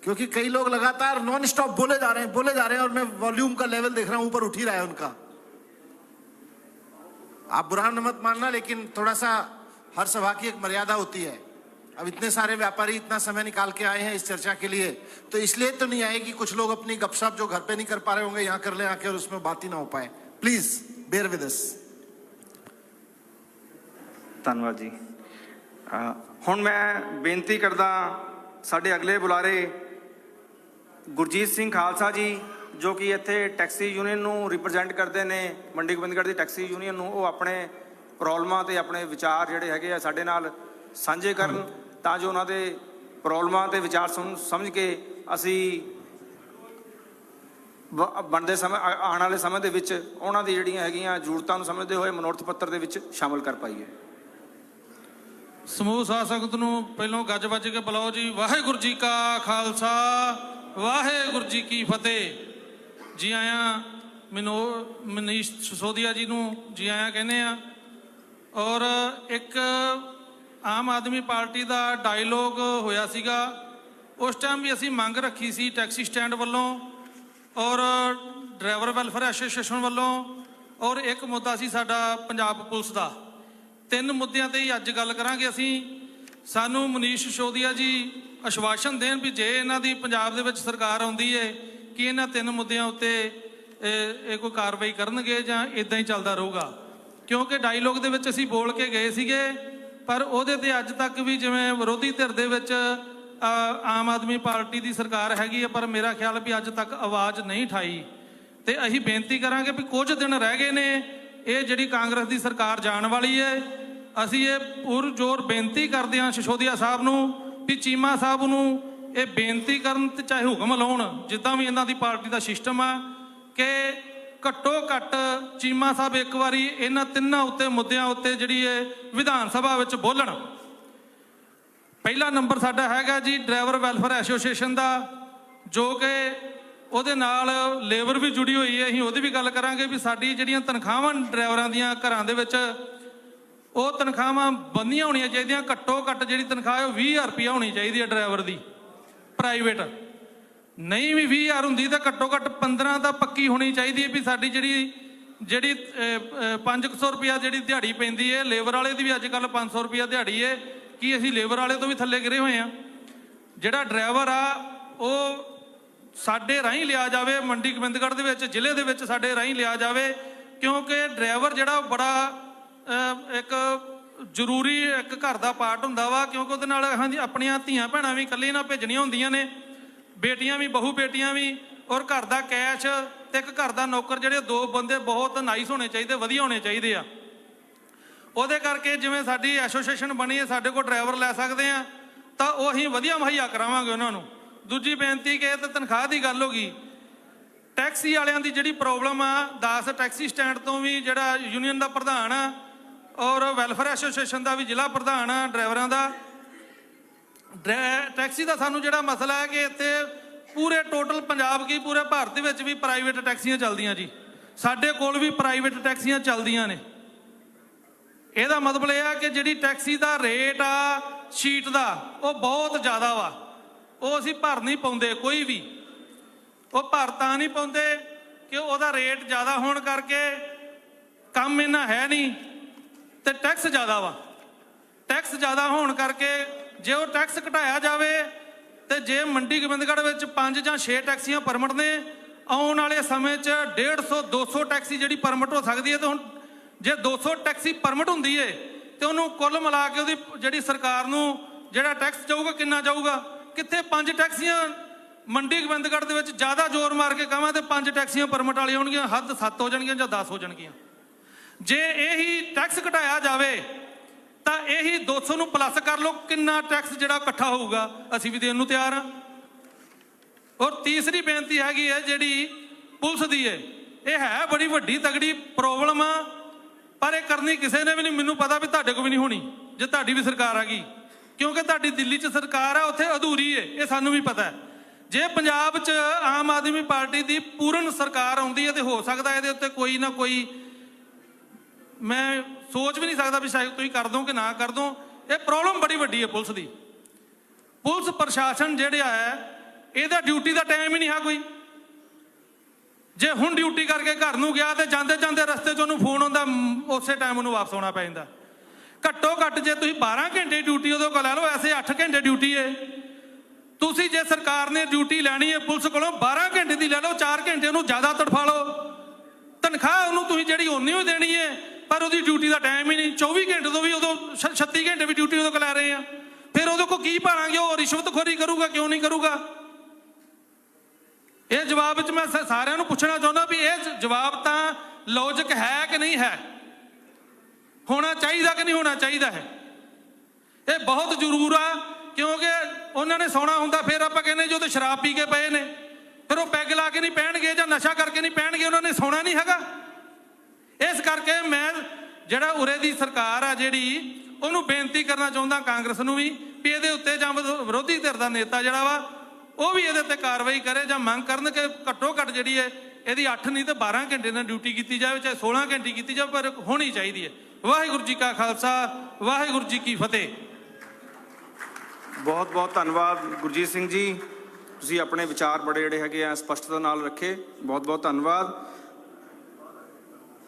क्योंकि कई लोग लगातार नॉन स्टॉप बोले जा रहे हैं और मैं वॉल्यूम का लेवल देख रहा हूं ऊपर उठ ही रहा है उनका। आप बुरा मत मानना, लेकिन थोड़ा सा हर सभा की एक मर्यादा होती है। अब इतने सारे व्यापारी इतना समय निकाल के आए हैं इस चर्चा के लिए, तो इसलिए तो नहीं आए कि कुछ लोग अपनी गपशप जो घर पे नहीं कर पा रहे होंगे यहाँ कर ले आके और उसमें बात ही ना हो पाए। Please bear with us. ਧੰਨਵਾਦ ਜੀ। ਹੁਣ ਮੈਂ ਬੇਨਤੀ ਕਰਦਾ ਸਾਡੇ ਅਗਲੇ ਬੁਲਾਰੇ ਗੁਰਜੀਤ ਸਿੰਘ ਖਾਲਸਾ ਜੀ, ਜੋ ਕਿ ਇੱਥੇ ਟੈਕਸੀ ਯੂਨੀਅਨ ਨੂੰ ਰਿਪਰੈਜ਼ੈਂਟ ਕਰਦੇ ਨੇ, ਮੰਡੀ ਗੋਬਿੰਦਗੜ੍ਹ ਦੀ ਟੈਕਸੀ ਯੂਨੀਅਨ ਨੂੰ। ਉਹ ਆਪਣੇ ਪ੍ਰੋਬਲਮਾਂ ਤੇ ਆਪਣੇ ਵਿਚਾਰ ਜਿਹੜੇ ਹੈਗੇ ਆ ਸਾਡੇ ਨਾਲ ਸਾਂਝੇ ਕਰਨ, ਤਾਂ ਜੋ ਉਹਨਾਂ ਦੇ ਪ੍ਰੋਬਲਮਾਂ ਤੇ ਵਿਚਾਰ ਸਮਝ ਕੇ ਅਸੀਂ ਬਣਦੇ ਸਮੇਂ ਆਉਣ ਵਾਲੇ ਸਮੇਂ ਦੇ ਵਿੱਚ ਉਹਨਾਂ ਦੀ ਜਿਹੜੀਆਂ ਹੈਗੀਆਂ ਜ਼ਰੂਰਤਾਂ ਨੂੰ ਸਮਝਦੇ ਹੋਏ ਮਨੋਰਥ ਪੱਤਰ ਦੇ ਵਿੱਚ ਸ਼ਾਮਲ ਕਰ ਪਾਈਏ। ਸਮੂਹ ਸਾਧ ਸੰਗਤ ਨੂੰ ਪਹਿਲੋਂ ਗੱਜ ਵੱਜ ਕੇ ਬੁਲਾਓ ਜੀ। ਵਾਹਿਗੁਰੂ ਜੀ ਕਾ ਖਾਲਸਾ, ਵਾਹਿਗੁਰੂ ਜੀ ਕੀ ਫਤਿਹ। ਜੀ ਆਇਆਂ ਮਨੀਸ਼ ਸਿਸੋਦੀਆ ਜੀ ਨੂੰ ਜੀ ਆਇਆਂ ਕਹਿੰਦੇ ਆ। ਔਰ ਇੱਕ ਆਮ ਆਦਮੀ ਪਾਰਟੀ ਦਾ ਡਾਇਲੋਗ ਹੋਇਆ ਸੀਗਾ, ਉਸ ਟਾਈਮ ਵੀ ਅਸੀਂ ਮੰਗ ਰੱਖੀ ਸੀ ਟੈਕਸੀ ਸਟੈਂਡ ਵੱਲੋਂ ਔਰ ਡਰਾਈਵਰ ਵੈਲਫੇਅਰ ਐਸੋਸੀਏਸ਼ਨ ਵੱਲੋਂ, ਔਰ ਇੱਕ ਮੁੱਦਾ ਸੀ ਸਾਡਾ ਪੰਜਾਬ ਪੁਲਿਸ ਦਾ। 3 ਮੁੱਦਿਆਂ ਤੇ ਹੀ ਅੱਜ ਗੱਲ ਕਰਾਂਗੇ ਅਸੀਂ। ਸਾਨੂੰ ਮਨੀਸ਼ ਸਿਸੋਦੀਆ ਜੀ ਆਸ਼ਵਾਸਨ ਦੇਣ ਵੀ ਜੇ ਇਹਨਾਂ ਦੀ ਪੰਜਾਬ ਦੇ ਵਿੱਚ ਸਰਕਾਰ ਆਉਂਦੀ ਹੈ ਕਿ ਇਹਨਾਂ 3 ਮੁੱਦਿਆਂ ਉੱਤੇ ਇਹ ਕੋਈ ਕਾਰਵਾਈ ਕਰਨਗੇ ਜਾਂ ਇਦਾਂ ਹੀ ਚੱਲਦਾ ਰਹੂਗਾ। ਕਿਉਂਕਿ ਡਾਇਲੋਗ ਦੇ ਵਿੱਚ ਅਸੀਂ ਬੋਲ ਕੇ ਗਏ ਸੀਗੇ, ਪਰ ਉਹਦੇ ਤੇ ਅੱਜ ਤੱਕ ਵੀ ਜਿਵੇਂ ਵਿਰੋਧੀ ਧਿਰ ਦੇ ਵਿੱਚ ਆਮ ਆਦਮੀ ਪਾਰਟੀ ਦੀ ਸਰਕਾਰ ਹੈਗੀ ਹੈ, ਪਰ ਮੇਰਾ ਖਿਆਲ ਵੀ ਅੱਜ ਤੱਕ ਆਵਾਜ਼ ਨਹੀਂ ਉਠਾਈ। ਤੇ ਅਸੀਂ ਬੇਨਤੀ ਕਰਾਂਗੇ ਵੀ ਕੁਝ ਦਿਨ ਰਹਿ ਗਏ ਨੇ, ਇਹ ਜਿਹੜੀ ਕਾਂਗਰਸ ਦੀ ਸਰਕਾਰ ਜਾਣ ਵਾਲੀ ਹੈ। ਅਸੀਂ ਇਹ ਪੁਰਜ਼ੋਰ ਬੇਨਤੀ ਕਰਦੇ ਹਾਂ ਸਿਸੋਦੀਆ ਸਾਹਿਬ ਨੂੰ ਵੀ ਚੀਮਾ ਸਾਹਿਬ ਨੂੰ ਇਹ ਬੇਨਤੀ ਕਰਨ ਤੇ ਚਾਹੇ ਹੁਕਮ ਲਾਉਣ, ਜਿੱਦਾਂ ਵੀ ਇਹਨਾਂ ਦੀ ਪਾਰਟੀ ਦਾ ਸਿਸਟਮ ਆ, ਕਿ ਘੱਟੋ ਘੱਟ ਚੀਮਾ ਸਾਹਿਬ ਇੱਕ ਵਾਰੀ ਇਹਨਾਂ ਤਿੰਨਾਂ ਉੱਤੇ ਮੁੱਦਿਆਂ ਉੱਤੇ ਜਿਹੜੀ ਇਹ ਵਿਧਾਨ ਸਭਾ ਵਿੱਚ ਬੋਲਣ। ਪਹਿਲਾ ਨੰਬਰ ਸਾਡਾ ਹੈਗਾ ਜੀ ਡਰਾਈਵਰ ਵੈਲਫੇਅਰ ਐਸੋਸੀਏਸ਼ਨ ਦਾ, ਜੋ ਕਿ ਉਹਦੇ ਨਾਲ ਲੇਬਰ ਵੀ ਜੁੜੀ ਹੋਈ ਹੈ। ਅਸੀਂ ਉਹਦੀ ਵੀ ਗੱਲ ਕਰਾਂਗੇ ਵੀ ਸਾਡੀ ਜਿਹੜੀਆਂ ਤਨਖਾਹਾਂ ਡਰਾਈਵਰਾਂ ਦੀਆਂ ਘਰਾਂ ਦੇ ਵਿੱਚ, ਉਹ ਤਨਖਾਹਾਂ ਬੰਦੀਆਂ ਹੋਣੀਆਂ ਚਾਹੀਦੀਆਂ। ਘੱਟੋ ਘੱਟ ਜਿਹੜੀ ਤਨਖਾਹ ਹੈ ਉਹ 20,000 ਰੁਪਈਆ ਹੋਣੀ ਚਾਹੀਦੀ ਹੈ ਡਰਾਈਵਰ ਦੀ। ਪ੍ਰਾਈਵੇਟ ਨਹੀਂ ਵੀ 20,000 ਹੁੰਦੀ ਤਾਂ ਘੱਟੋ ਘੱਟ 15 ਤਾਂ ਪੱਕੀ ਹੋਣੀ ਚਾਹੀਦੀ ਹੈ ਵੀ ਸਾਡੀ ਜਿਹੜੀ 500 ਰੁਪਈਆ ਜਿਹੜੀ ਦਿਹਾੜੀ ਪੈਂਦੀ ਹੈ। ਲੇਬਰ ਵਾਲੇ ਦੀ ਵੀ ਅੱਜ ਕੱਲ੍ਹ 500 ਰੁਪਈਆ ਦਿਹਾੜੀ ਹੈ। ਕੀ ਅਸੀਂ ਲੇਬਰ ਵਾਲੇ ਤੋਂ ਵੀ ਥੱਲੇ ਗਿਰੇ ਹੋਏ ਹਾਂ? ਜਿਹੜਾ ਡਰਾਈਵਰ ਆ ਉਹ ਸਾਡੇ ਰਾਹੀਂ ਲਿਆ ਜਾਵੇ, ਮੰਡੀ ਗੋਬਿੰਦਗੜ੍ਹ ਦੇ ਵਿੱਚ ਜ਼ਿਲ੍ਹੇ ਦੇ ਵਿੱਚ ਸਾਡੇ ਰਾਹੀਂ ਲਿਆ ਜਾਵੇ, ਕਿਉਂਕਿ ਡਰਾਈਵਰ ਜਿਹੜਾ ਬੜਾ ਇੱਕ ਜ਼ਰੂਰੀ ਇੱਕ ਘਰ ਦਾ ਪਾਰਟ ਹੁੰਦਾ ਵਾ, ਕਿਉਂਕਿ ਉਹਦੇ ਨਾਲ ਹਾਂਜੀ ਆਪਣੀਆਂ ਧੀਆਂ ਭੈਣਾਂ ਵੀ ਇਕੱਲੇ ਨਾਲ ਭੇਜਣੀਆਂ ਹੁੰਦੀਆਂ ਨੇ, ਬੇਟੀਆਂ ਵੀ ਬਹੂ ਬੇਟੀਆਂ ਵੀ, ਔਰ ਘਰ ਦਾ ਕੈਸ਼ ਤੇ ਇੱਕ ਘਰ ਦਾ ਨੌਕਰ, ਜਿਹੜੇ ਦੋ ਬੰਦੇ ਬਹੁਤ ਨਾਈਸ ਹੋਣੇ ਚਾਹੀਦੇ, ਵਧੀਆ ਹੋਣੇ ਚਾਹੀਦੇ ਆ। ਉਹਦੇ ਕਰਕੇ ਜਿਵੇਂ ਸਾਡੀ ਐਸੋਸੀਏਸ਼ਨ ਬਣੀ ਹੈ, ਸਾਡੇ ਕੋਲ ਡਰਾਈਵਰ ਲੈ ਸਕਦੇ ਆ ਤਾਂ ਉਹ ਅਸੀਂ ਵਧੀਆ ਮੁਹੱਈਆ ਕਰਾਵਾਂਗੇ ਉਹਨਾਂ ਨੂੰ। ਦੂਜੀ ਬੇਨਤੀ ਕਿ ਇਹ ਤਾਂ ਤਨਖਾਹ ਦੀ ਗੱਲ ਹੋ ਗਈ। ਟੈਕਸੀ ਵਾਲਿਆਂ ਦੀ ਜਿਹੜੀ ਪ੍ਰੋਬਲਮ ਆ, 10 ਟੈਕਸੀ ਸਟੈਂਡ ਤੋਂ ਵੀ ਜਿਹੜਾ ਯੂਨੀਅਨ ਦਾ ਪ੍ਰਧਾਨ ਆ ਔਰ ਵੈਲਫੇਅਰ ਐਸੋਸੀਏਸ਼ਨ ਦਾ ਵੀ ਜ਼ਿਲ੍ਹਾ ਪ੍ਰਧਾਨ ਆ ਡਰਾਈਵਰਾਂ ਦਾ, ਟੈਕਸੀ ਦਾ ਸਾਨੂੰ ਜਿਹੜਾ ਮਸਲਾ ਹੈ ਕਿ ਇੱਥੇ ਪੂਰੇ ਟੋਟਲ ਪੰਜਾਬ ਕੀ ਪੂਰੇ ਭਾਰਤ ਦੇ ਵਿੱਚ ਵੀ ਪ੍ਰਾਈਵੇਟ ਟੈਕਸੀਆਂ ਚੱਲਦੀਆਂ ਜੀ। ਸਾਡੇ ਕੋਲ ਵੀ ਪ੍ਰਾਈਵੇਟ ਟੈਕਸੀਆਂ ਚੱਲਦੀਆਂ ਨੇ। ਇਹਦਾ ਮਤਲਬ ਇਹ ਆ ਕਿ ਜਿਹੜੀ ਟੈਕਸੀ ਦਾ ਰੇਟ ਆ ਸ਼ੀਟ ਦਾ ਉਹ ਬਹੁਤ ਜ਼ਿਆਦਾ ਵਾ, ਉਹ ਅਸੀਂ ਭਰ ਨਹੀਂ ਪਾਉਂਦੇ। ਕੋਈ ਵੀ ਉਹ ਭਰ ਤਾਂ ਨਹੀਂ ਪਾਉਂਦੇ ਕਿ ਉਹਦਾ ਰੇਟ ਜ਼ਿਆਦਾ ਹੋਣ ਕਰਕੇ ਕੰਮ ਇੰਨਾ ਹੈ ਨਹੀਂ, ਤੇ ਟੈਕਸ ਜ਼ਿਆਦਾ ਵਾ। ਟੈਕਸ ਜ਼ਿਆਦਾ ਹੋਣ ਕਰਕੇ ਜੇ ਉਹ ਟੈਕਸ ਘਟਾਇਆ ਜਾਵੇ ਤੇ ਜੇ ਮੰਡੀ ਗੋਬਿੰਦਗੜ੍ਹ ਵਿੱਚ 5 ਜਾਂ 6 ਟੈਕਸੀਆਂ ਪਰਮਿਟ ਨੇ, ਆਉਣ ਵਾਲੇ ਸਮੇਂ 'ਚ 150-200 ਟੈਕਸੀ ਜਿਹੜੀ ਪਰਮਿਟ ਹੋ ਸਕਦੀ ਹੈ। ਤੇ ਹੁਣ ਜੇ 200 ਟੈਕਸੀ ਪਰਮਿਟ ਹੁੰਦੀ ਏ ਤੇ ਉਹਨੂੰ ਕੁੱਲ ਮਿਲਾ ਕੇ ਉਹਦੀ ਜਿਹੜੀ ਸਰਕਾਰ ਨੂੰ ਜਿਹੜਾ ਟੈਕਸ ਜਾਊਗਾ ਕਿੰਨਾ ਜਾਊਗਾ? ਕਿੱਥੇ 5 ਟੈਕਸੀਆਂ ਮੰਡੀ ਗੋਬਿੰਦਗੜ੍ਹ ਦੇ ਵਿੱਚ ਜ਼ਿਆਦਾ ਜ਼ੋਰ ਮਾਰ ਕੇ ਕਹਾਂ ਤੇ 5 ਟੈਕਸੀਆਂ ਪਰਮਿਟ ਵਾਲੀਆਂ ਹੋਣਗੀਆਂ, ਹੱਦ 7 ਹੋ ਜਾਣਗੀਆਂ ਜਾਂ 10 ਹੋ ਜਾਣਗੀਆਂ। ਜੇ ਇਹੀ ਟੈਕਸ ਘਟਾਇਆ ਜਾਵੇ ਤਾਂ ਇਹੀ 200 ਨੂੰ ਪਲੱਸ ਕਰ ਲਓ, ਕਿੰਨਾ ਟੈਕਸ ਜਿਹੜਾ ਇਕੱਠਾ ਹੋਊਗਾ ਅਸੀਂ ਵੀ ਦੇਣ ਨੂੰ ਤਿਆਰ ਹਾਂ। ਔਰ ਤੀਸਰੀ ਬੇਨਤੀ ਹੈਗੀ ਹੈ ਜਿਹੜੀ ਪੁਲਿਸ ਦੀ ਹੈ, ਇਹ ਹੈ ਬੜੀ ਵੱਡੀ ਤਗੜੀ ਪ੍ਰੋਬਲਮ ਆ, ਪਰ ਇਹ ਕਰਨੀ ਕਿਸੇ ਨੇ ਵੀ ਨਹੀਂ। ਮੈਨੂੰ ਪਤਾ ਵੀ ਤੁਹਾਡੇ ਕੋਲ ਵੀ ਨਹੀਂ ਹੋਣੀ ਜੇ ਤੁਹਾਡੀ ਵੀ ਸਰਕਾਰ ਆ ਗਈ, ਕਿਉਂਕਿ ਤੁਹਾਡੀ ਦਿੱਲੀ 'ਚ ਸਰਕਾਰ ਆ, ਉੱਥੇ ਅਧੂਰੀ ਹੈ, ਇਹ ਸਾਨੂੰ ਵੀ ਪਤਾ ਹੈ। ਜੇ ਪੰਜਾਬ 'ਚ ਆਮ ਆਦਮੀ ਪਾਰਟੀ ਦੀ ਪੂਰਨ ਸਰਕਾਰ ਆਉਂਦੀ ਹੈ ਤੇ ਹੋ ਸਕਦਾ ਇਹਦੇ ਉੱਤੇ ਕੋਈ ਨਾ ਕੋਈ, ਮੈਂ ਸੋਚ ਵੀ ਨਹੀਂ ਸਕਦਾ ਵੀ ਸ਼ਾਇਦ ਤੁਸੀਂ ਕਰ ਦੋ ਕਿ ਨਾ ਕਰ ਦੋ। ਇਹ ਪ੍ਰੋਬਲਮ ਬੜੀ ਵੱਡੀ ਹੈ ਪੁਲਿਸ ਦੀ। ਪੁਲਿਸ ਪ੍ਰਸ਼ਾਸਨ ਜਿਹੜਾ ਹੈ ਇਹਦਾ ਡਿਊਟੀ ਦਾ ਟਾਈਮ ਹੀ ਨਹੀਂ ਹੈ ਕੋਈ। ਜੇ ਹੁਣ ਡਿਊਟੀ ਕਰਕੇ ਘਰ ਨੂੰ ਗਿਆ ਤੇ ਜਾਂਦੇ ਜਾਂਦੇ ਰਸਤੇ 'ਚ ਉਹਨੂੰ ਫੋਨ ਆਉਂਦਾ, ਉਸੇ ਟਾਈਮ ਉਹਨੂੰ ਵਾਪਸ ਆਉਣਾ ਪੈ ਜਾਂਦਾ। ਘੱਟੋ ਘੱਟ ਜੇ ਤੁਸੀਂ 12 ਘੰਟੇ ਡਿਊਟੀ ਉਹਦੇ ਕੋਲ ਲੈ ਲਓ, ਐਸੇ 8 ਘੰਟੇ ਡਿਊਟੀ ਹੈ। ਤੁਸੀਂ ਜੇ ਸਰਕਾਰ ਨੇ ਡਿਊਟੀ ਲੈਣੀ ਹੈ ਪੁਲਿਸ ਕੋਲੋਂ 12 ਘੰਟੇ ਦੀ ਲੈ ਲਓ, 4 ਘੰਟੇ ਉਹਨੂੰ ਜ਼ਿਆਦਾ ਤੜਫਾ ਲਓ। ਤਨਖਾਹ ਉਹਨੂੰ ਤੁਸੀਂ ਜਿਹੜੀ ਓਨੀ ਹੀ ਦੇਣੀ ਹੈ, ਪਰ ਉਹਦੀ ਡਿਊਟੀ ਦਾ ਟਾਈਮ ਹੀ ਨਹੀਂ। 24 ਘੰਟੇ ਤੋਂ ਵੀ ਉਦੋਂ 36 ਘੰਟੇ ਵੀ ਡਿਊਟੀ ਉਹਦੇ ਕੋਲ ਲੈ ਰਹੇ ਆ, ਫਿਰ ਉਹਦੇ ਕੋਲ ਕੀ ਭਾਲਾਂਗੇ? ਉਹ ਰਿਸ਼ਵਤਖੋਰੀ ਕਰੂਗਾ, ਕਿਉਂ ਨਹੀਂ ਕਰੂਗਾ? ਇਹ ਜਵਾਬ ਵਿੱਚ ਮੈਂ ਸਾਰਿਆਂ ਨੂੰ ਪੁੱਛਣਾ ਚਾਹੁੰਦਾ ਵੀ ਇਹ ਜਵਾਬ ਤਾਂ ਲੌਜਿਕ ਹੈ ਕਿ ਨਹੀਂ ਹੈ, ਹੋਣਾ ਚਾਹੀਦਾ ਕਿ ਨਹੀਂ ਹੋਣਾ ਚਾਹੀਦਾ ਹੈ? ਇਹ ਬਹੁਤ ਜ਼ਰੂਰ ਆ, ਕਿਉਂਕਿ ਉਹਨਾਂ ਨੇ ਸੌਣਾ ਹੁੰਦਾ, ਫਿਰ ਆਪਾਂ ਕਹਿੰਦੇ ਜੋ ਤੇ ਸ਼ਰਾਬ ਪੀ ਕੇ ਪਏ ਨੇ, ਫਿਰ ਉਹ ਪੈਗ ਲਾ ਕੇ ਨਹੀਂ ਪਹਿਣਗੇ ਜਾਂ ਨਸ਼ਾ ਕਰਕੇ ਨਹੀਂ ਪਹਿਣਗੇ, ਉਹਨਾਂ ਨੇ ਸੌਣਾ ਨਹੀਂ ਹੈਗਾ। ਇਸ ਕਰਕੇ ਮੈਂ ਜਿਹੜਾ ਉਰੇ ਦੀ ਸਰਕਾਰ ਆ ਜਿਹੜੀ, ਉਹਨੂੰ ਬੇਨਤੀ ਕਰਨਾ ਚਾਹੁੰਦਾ, ਕਾਂਗਰਸ ਨੂੰ ਵੀ, ਵੀ ਇਹਦੇ ਉੱਤੇ ਜਾਂ ਵਿਰੋਧੀ ਧਿਰ ਦਾ ਨੇਤਾ ਜਿਹੜਾ ਵਾ ਉਹ ਵੀ ਇਹਦੇ ਉੱਤੇ ਕਾਰਵਾਈ ਕਰੇ ਜਾਂ ਮੰਗ ਕਰਨ ਕਿ ਘੱਟੋ ਘੱਟ ਜਿਹੜੀ ਹੈ ਇਹਦੀ 8 ਨਹੀਂ ਤੇ 12 ਘੰਟੇ ਨਾਲ ਡਿਊਟੀ ਕੀਤੀ ਜਾਵੇ, ਚਾਹੇ 16 ਘੰਟੇ ਕੀਤੀ ਜਾਵੇ, ਪਰ ਹੋਣੀ ਚਾਹੀਦੀ ਹੈ। ਵਾਹਿਗੁਰੂ ਜੀ ਕਾ ਖਾਲਸਾ, ਵਾਹਿਗੁਰੂ ਜੀ ਕੀ ਫਤਿਹ। ਬਹੁਤ ਬਹੁਤ ਧੰਨਵਾਦ ਗੁਰਜੀਤ ਸਿੰਘ ਜੀ, ਤੁਸੀਂ ਆਪਣੇ ਵਿਚਾਰ ਬੜੇ ਜਿਹੜੇ ਹੈਗੇ ਆ ਸਪਸ਼ਟਤਾ ਨਾਲ ਰੱਖੇ, ਬਹੁਤ ਬਹੁਤ ਧੰਨਵਾਦ।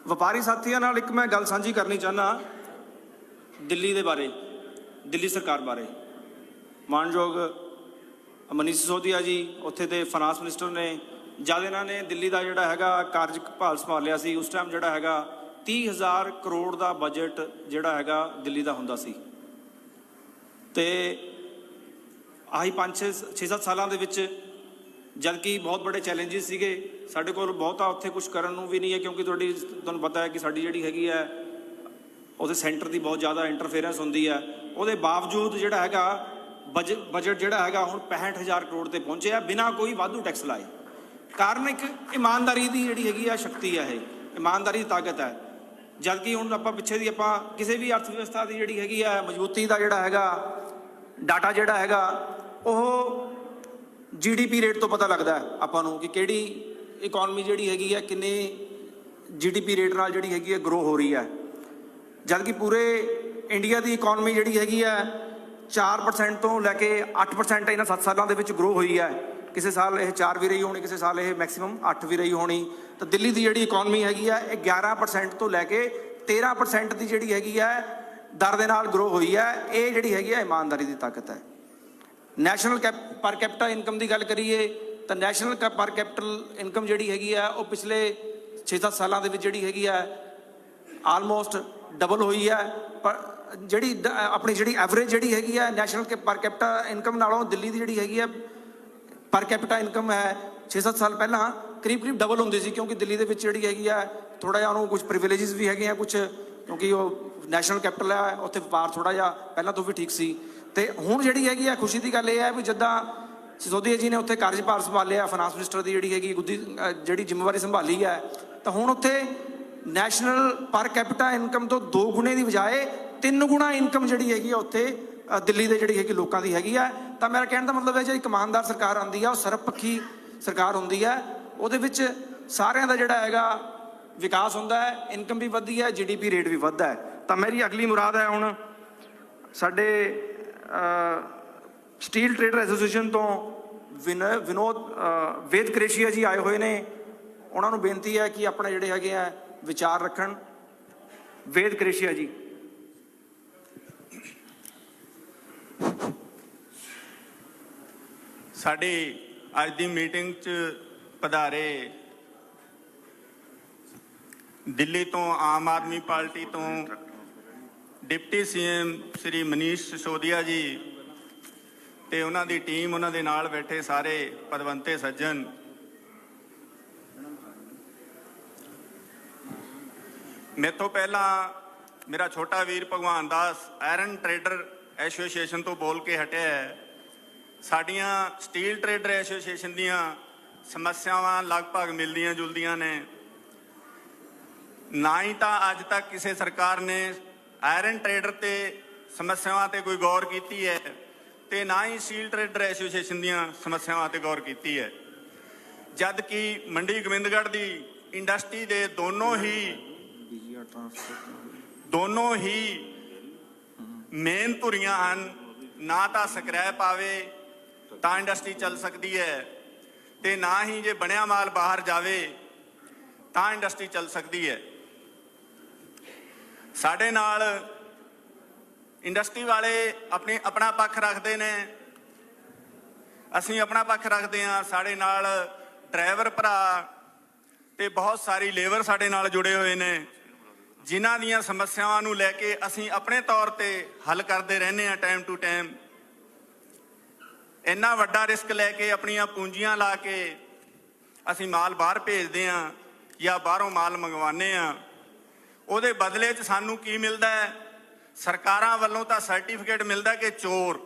ਵਪਾਰੀ ਸਾਥੀਆਂ ਨਾਲ ਇੱਕ ਮੈਂ ਗੱਲ ਸਾਂਝੀ ਕਰਨੀ ਚਾਹੁੰਦਾ ਦਿੱਲੀ ਦੇ ਬਾਰੇ, ਦਿੱਲੀ ਸਰਕਾਰ ਬਾਰੇ। ਮਾਨਯੋਗ ਮਨੀਸ਼ ਸਿਸੋਦੀਆ ਜੀ ਉੱਥੇ ਦੇ ਫਾਈਨਾਂਸ ਮਿਨਿਸਟਰ ਨੇ, ਜਦ ਇਹਨਾਂ ਨੇ ਦਿੱਲੀ ਦਾ ਜਿਹੜਾ ਹੈਗਾ ਕਾਰਜਭਾਰ ਸੰਭਾਲਿਆ ਸੀ, ਉਸ ਟਾਈਮ ਜਿਹੜਾ ਹੈਗਾ 30,000 ਕਰੋੜ ਦਾ ਬਜਟ ਜਿਹੜਾ ਹੈਗਾ ਦਿੱਲੀ ਦਾ ਹੁੰਦਾ ਸੀ। ਤੇ ਆਹੀ 5-6-7 ਸਾਲਾਂ ਦੇ ਵਿੱਚ, ਜਦ ਕਿ ਬਹੁਤ ਬੜੇ ਚੈਲੰਜਿਸ ਸੀਗੇ, ਸਾਡੇ ਕੋਲ ਬਹੁਤਾ ਉੱਥੇ ਕੁਝ ਕਰਨ ਨੂੰ ਵੀ ਨਹੀਂ ਹੈ, ਕਿਉਂਕਿ ਤੁਹਾਨੂੰ ਪਤਾ ਹੈ ਕਿ ਸਾਡੀ ਜਿਹੜੀ ਹੈਗੀ ਹੈ ਉਹਦੇ ਸੈਂਟਰ ਦੀ ਬਹੁਤ ਜ਼ਿਆਦਾ ਇੰਟਰਫੇਰੈਂਸ ਹੁੰਦੀ ਹੈ। ਉਹਦੇ ਬਾਵਜੂਦ ਜਿਹੜਾ ਹੈਗਾ ਬਜਟ ਜਿਹੜਾ ਹੈਗਾ ਹੁਣ 65,000 ਕਰੋੜ ਤੇ ਪਹੁੰਚਿਆ ਬਿਨਾਂ ਕੋਈ ਵਾਧੂ ਟੈਕਸ ਲਾਏ। ਕਾਰਨ ਇੱਕ ਇਮਾਨਦਾਰੀ ਦੀ ਜਿਹੜੀ ਹੈਗੀ ਆ ਸ਼ਕਤੀ ਆ, ਇਹ ਇਮਾਨਦਾਰੀ ਦੀ ਤਾਕਤ ਹੈ। ਜਦ ਕਿ ਹੁਣ ਆਪਾਂ ਪਿੱਛੇ ਦੀ ਆਪਾਂ ਕਿਸੇ ਵੀ ਅਰਥ ਵਿਵਸਥਾ ਦੀ ਜਿਹੜੀ ਹੈਗੀ ਆ ਮਜ਼ਬੂਤੀ ਦਾ ਜਿਹੜਾ ਹੈਗਾ ਡਾਟਾ ਜਿਹੜਾ ਹੈਗਾ ਉਹ GDP ਰੇਟ ਤੋਂ ਪਤਾ ਲੱਗਦਾ ਹੈ ਆਪਾਂ ਨੂੰ ਕਿ ਕਿਹੜੀ ਇਕਨੋਮੀ ਜਿਹੜੀ ਹੈਗੀ ਆ ਕਿੰਨੇ GDP ਰੇਟ ਨਾਲ ਜਿਹੜੀ ਹੈਗੀ ਹੈ ਗਰੋ ਹੋ ਰਹੀ ਹੈ। ਜਦ ਕਿ ਪੂਰੇ ਇੰਡੀਆ ਦੀ ਇਕਨੋਮੀ ਜਿਹੜੀ ਹੈਗੀ ਹੈ 4% ਤੋਂ ਲੈ ਕੇ 8% ਇਹਨਾਂ 7 ਸਾਲਾਂ ਦੇ ਵਿੱਚ ਗਰੋ ਹੋਈ ਹੈ। ਕਿਸੇ ਸਾਲ ਇਹ 4 ਵੀ ਰਹੀ ਹੋਣੀ, ਕਿਸੇ ਸਾਲ ਇਹ ਮੈਕਸਿਮਮ 8 ਵੀ ਰਹੀ ਹੋਣੀ। ਤਾਂ ਦਿੱਲੀ ਦੀ ਜਿਹੜੀ ਇਕਨੋਮੀ ਹੈਗੀ ਹੈ ਇਹ 11% ਤੋਂ ਲੈ ਕੇ 13% ਦੀ ਜਿਹੜੀ ਹੈਗੀ ਹੈ ਦਰ ਦੇ ਨਾਲ ਗਰੋ ਹੋਈ ਹੈ। ਇਹ ਜਿਹੜੀ ਹੈਗੀ ਹੈ ਇਮਾਨਦਾਰੀ ਦੀ ਤਾਕਤ ਹੈ। ਨੈਸ਼ਨਲ ਪਰ ਕੈਪੀਟਾ ਇਨਕਮ ਦੀ ਗੱਲ ਕਰੀਏ ਤਾਂ ਨੈਸ਼ਨਲ ਪਰ ਕੈਪੀਟਲ ਇਨਕਮ ਜਿਹੜੀ ਹੈਗੀ ਹੈ ਉਹ ਪਿਛਲੇ 6-7 ਸਾਲਾਂ ਦੇ ਵਿੱਚ ਜਿਹੜੀ ਹੈਗੀ ਹੈ ਆਲਮੋਸਟ ਡਬਲ ਹੋਈ ਹੈ। ਪਰ ਜਿਹੜੀ ਆਪਣੀ ਜਿਹੜੀ ਐਵਰੇਜ ਜਿਹੜੀ ਹੈਗੀ ਹੈ ਨੈਸ਼ਨਲ ਪਰ ਕੈਪੀਟਾ ਇਨਕਮ ਨਾਲੋਂ ਦਿੱਲੀ ਦੀ ਜਿਹੜੀ ਹੈਗੀ ਹੈ ਪਰ ਕੈਪੀਟਾ ਇਨਕਮ ਹੈ 6-7 ਸਾਲ ਪਹਿਲਾਂ ਕਰੀਬ ਡਬਲ ਹੁੰਦੀ ਸੀ, ਕਿਉਂਕਿ ਦਿੱਲੀ ਦੇ ਵਿੱਚ ਜਿਹੜੀ ਹੈਗੀ ਆ ਥੋੜ੍ਹਾ ਜਿਹਾ ਉਹਨੂੰ ਕੁਝ ਪ੍ਰਿਵਿਲੇਜਸ ਵੀ ਹੈਗੇ ਆ ਕੁਝ, ਕਿਉਂਕਿ ਉਹ ਨੈਸ਼ਨਲ ਕੈਪੀਟਲ ਹੈ, ਉੱਥੇ ਵਪਾਰ ਥੋੜ੍ਹਾ ਜਿਹਾ ਪਹਿਲਾਂ ਤੋਂ ਵੀ ਠੀਕ ਸੀ। ਤੇ ਹੁਣ ਜਿਹੜੀ ਹੈਗੀ ਆ ਖੁਸ਼ੀ ਦੀ ਗੱਲ ਇਹ ਹੈ ਵੀ ਜਿੱਦਾਂ ਸਿਸੋਦੀਆ ਜੀ ਨੇ ਉੱਥੇ ਕਾਰਜਭਾਰ ਸੰਭਾਲਿਆ, ਫਾਈਨਾਂਸ ਮਿਨਿਸਟਰ ਦੀ ਜਿਹੜੀ ਹੈਗੀ ਜਿਹੜੀ ਜ਼ਿੰਮੇਵਾਰੀ ਸੰਭਾਲੀ ਹੈ, ਤਾਂ ਹੁਣ ਉੱਥੇ ਨੈਸ਼ਨਲ ਪਰ ਕੈਪੀਟਾ ਇਨਕਮ ਤੋਂ 2 ਗੁਣੇ ਦੀ ਬਜਾਏ 3 ਗੁਣਾ ਇਨਕਮ ਜਿਹੜੀ ਹੈਗੀ ਆ ਉੱਥੇ ਦਿੱਲੀ ਦੇ ਜਿਹੜੀ ਹੈਗੀ ਲੋਕਾਂ ਦੀ ਹੈਗੀ ਆ। ਤਾਂ ਮੇਰਾ ਕਹਿਣ ਦਾ ਮਤਲਬ ਹੈ ਜਿਹੜੀ ਇਮਾਨਦਾਰ ਸਰਕਾਰ ਆਉਂਦੀ ਆ ਉਹ ਸਰਬਪੱਖੀ ਸਰਕਾਰ ਹੁੰਦੀ ਹੈ, ਉਹਦੇ ਵਿੱਚ ਸਾਰਿਆਂ ਦਾ ਜਿਹੜਾ ਹੈਗਾ ਵਿਕਾਸ ਹੁੰਦਾ ਹੈ, ਇਨਕਮ ਵੀ ਵੱਧਦੀ ਹੈ, GDP ਰੇਟ ਵੀ ਵੱਧਦਾ ਹੈ। ਤਾਂ ਮੇਰੀ ਅਗਲੀ ਮੁਰਾਦ ਹੈ ਹੁਣ ਸਾਡੇ ਸਟੀਲ ਟ੍ਰੇਡਰ ਐਸੋਸੀਏਸ਼ਨ ਤੋਂ ਵੇਦ ਕ੍ਰੇਸ਼ੀਆ ਜੀ ਆਏ ਹੋਏ ਨੇ। ਉਹਨਾਂ ਨੂੰ ਬੇਨਤੀ ਹੈ ਕਿ ਆਪਣੇ ਜਿਹੜੇ ਹੈਗੇ ਆ ਵਿਚਾਰ ਰੱਖਣ। ਵੇਦ ਕ੍ਰੇਸ਼ੀਆ ਜੀ। ਸਾਡੀ ਅੱਜ ਦੀ ਮੀਟਿੰਗ 'ਚ ਪਧਾਰੇ ਦਿੱਲੀ ਤੋਂ ਆਮ ਆਦਮੀ ਪਾਰਟੀ ਤੋਂ ਡਿਪਟੀ CM ਸ਼੍ਰੀ ਮਨੀਸ਼ ਸਿਸੋਦੀਆ ਜੀ ਤੇ ਉਹਨਾਂ ਦੀ ਟੀਮ, ਉਹਨਾਂ ਦੇ ਨਾਲ ਬੈਠੇ ਸਾਰੇ ਪਦਵੰਤੇ ਸੱਜਣ, ਮੇਰੇ ਤੋਂ ਪਹਿਲਾਂ ਮੇਰਾ ਛੋਟਾ ਵੀਰ ਭਗਵਾਨ ਦਾਸ ਆਇਰਨ ਟ੍ਰੇਡਰ ਐਸੋਸੀਏਸ਼ਨ ਤੋਂ ਬੋਲ ਕੇ ਹਟਿਆ ਹੈ। ਸਾਡੀਆਂ ਸਟੀਲ ਟ੍ਰੇਡਰ ਐਸੋਸੀਏਸ਼ਨ ਦੀਆਂ ਸਮੱਸਿਆਵਾਂ ਲਗਭਗ ਮਿਲਦੀਆਂ ਜੁਲਦੀਆਂ ਨੇ। ਨਾ ਹੀ ਤਾਂ ਅੱਜ ਤੱਕ ਕਿਸੇ ਸਰਕਾਰ ਨੇ ਆਇਰਨ ਟ੍ਰੇਡਰ ਤੇ ਸਮੱਸਿਆਵਾਂ ਤੇ ਕੋਈ ਗੌਰ ਕੀਤੀ ਹੈ ਤੇ ਨਾ ਹੀ ਸਟੀਲ ਟ੍ਰੇਡਰ ਐਸੋਸੀਏਸ਼ਨ ਦੀਆਂ ਸਮੱਸਿਆਵਾਂ ਤੇ ਗੌਰ ਕੀਤੀ ਹੈ। ਜਦ ਕਿ ਮੰਡੀ ਗੋਬਿੰਦਗੜ੍ਹ ਦੀ ਇੰਡਸਟਰੀ ਦੇ ਦੋਨੋਂ ਹੀ ਮੇਨ ਧੁਰੀਆਂ ਹਨ। ਨਾ ਤਾਂ ਸਕ੍ਰੈਪ ਆਵੇ ਤਾਂ ਇੰਡਸਟਰੀ ਚੱਲ ਸਕਦੀ ਹੈ ਤੇ ਨਾ ਹੀ ਜੇ ਬਣਿਆ ਮਾਲ ਬਾਹਰ ਜਾਵੇ ਤਾਂ ਇੰਡਸਟਰੀ ਚੱਲ ਸਕਦੀ ਹੈ। ਸਾਡੇ ਨਾਲ ਇੰਡਸਟਰੀ ਵਾਲੇ ਆਪਣਾ ਪੱਖ ਰੱਖਦੇ ਨੇ, ਅਸੀਂ ਆਪਣਾ ਪੱਖ ਰੱਖਦੇ ਹਾਂ। ਸਾਡੇ ਨਾਲ ਡਰਾਈਵਰ ਭਰਾ ਤੇ ਬਹੁਤ ਸਾਰੀ ਲੇਬਰ ਸਾਡੇ ਨਾਲ ਜੁੜੇ ਹੋਏ ਨੇ, ਜਿਨ੍ਹਾਂ ਦੀਆਂ ਸਮੱਸਿਆਵਾਂ ਨੂੰ ਲੈ ਕੇ ਅਸੀਂ ਆਪਣੇ ਤੌਰ ਤੇ ਹੱਲ ਕਰਦੇ ਰਹਿੰਦੇ ਹਾਂ ਟਾਈਮ ਟੂ ਟਾਈਮ। ਇੰਨਾ ਵੱਡਾ ਰਿਸਕ ਲੈ ਕੇ ਆਪਣੀਆਂ ਪੂੰਜੀਆਂ ਲਾ ਕੇ ਅਸੀਂ ਮਾਲ ਬਾਹਰ ਭੇਜਦੇ ਹਾਂ ਜਾਂ ਬਾਹਰੋਂ ਮਾਲ ਮੰਗਵਾਉਂਦੇ ਹਾਂ। ਉਹਦੇ ਬਦਲੇ 'ਚ ਸਾਨੂੰ ਕੀ ਮਿਲਦਾ ਹੈ? ਸਰਕਾਰਾਂ ਵੱਲੋਂ ਤਾਂ ਸਰਟੀਫਿਕੇਟ ਮਿਲਦਾ ਕਿ ਚੋਰ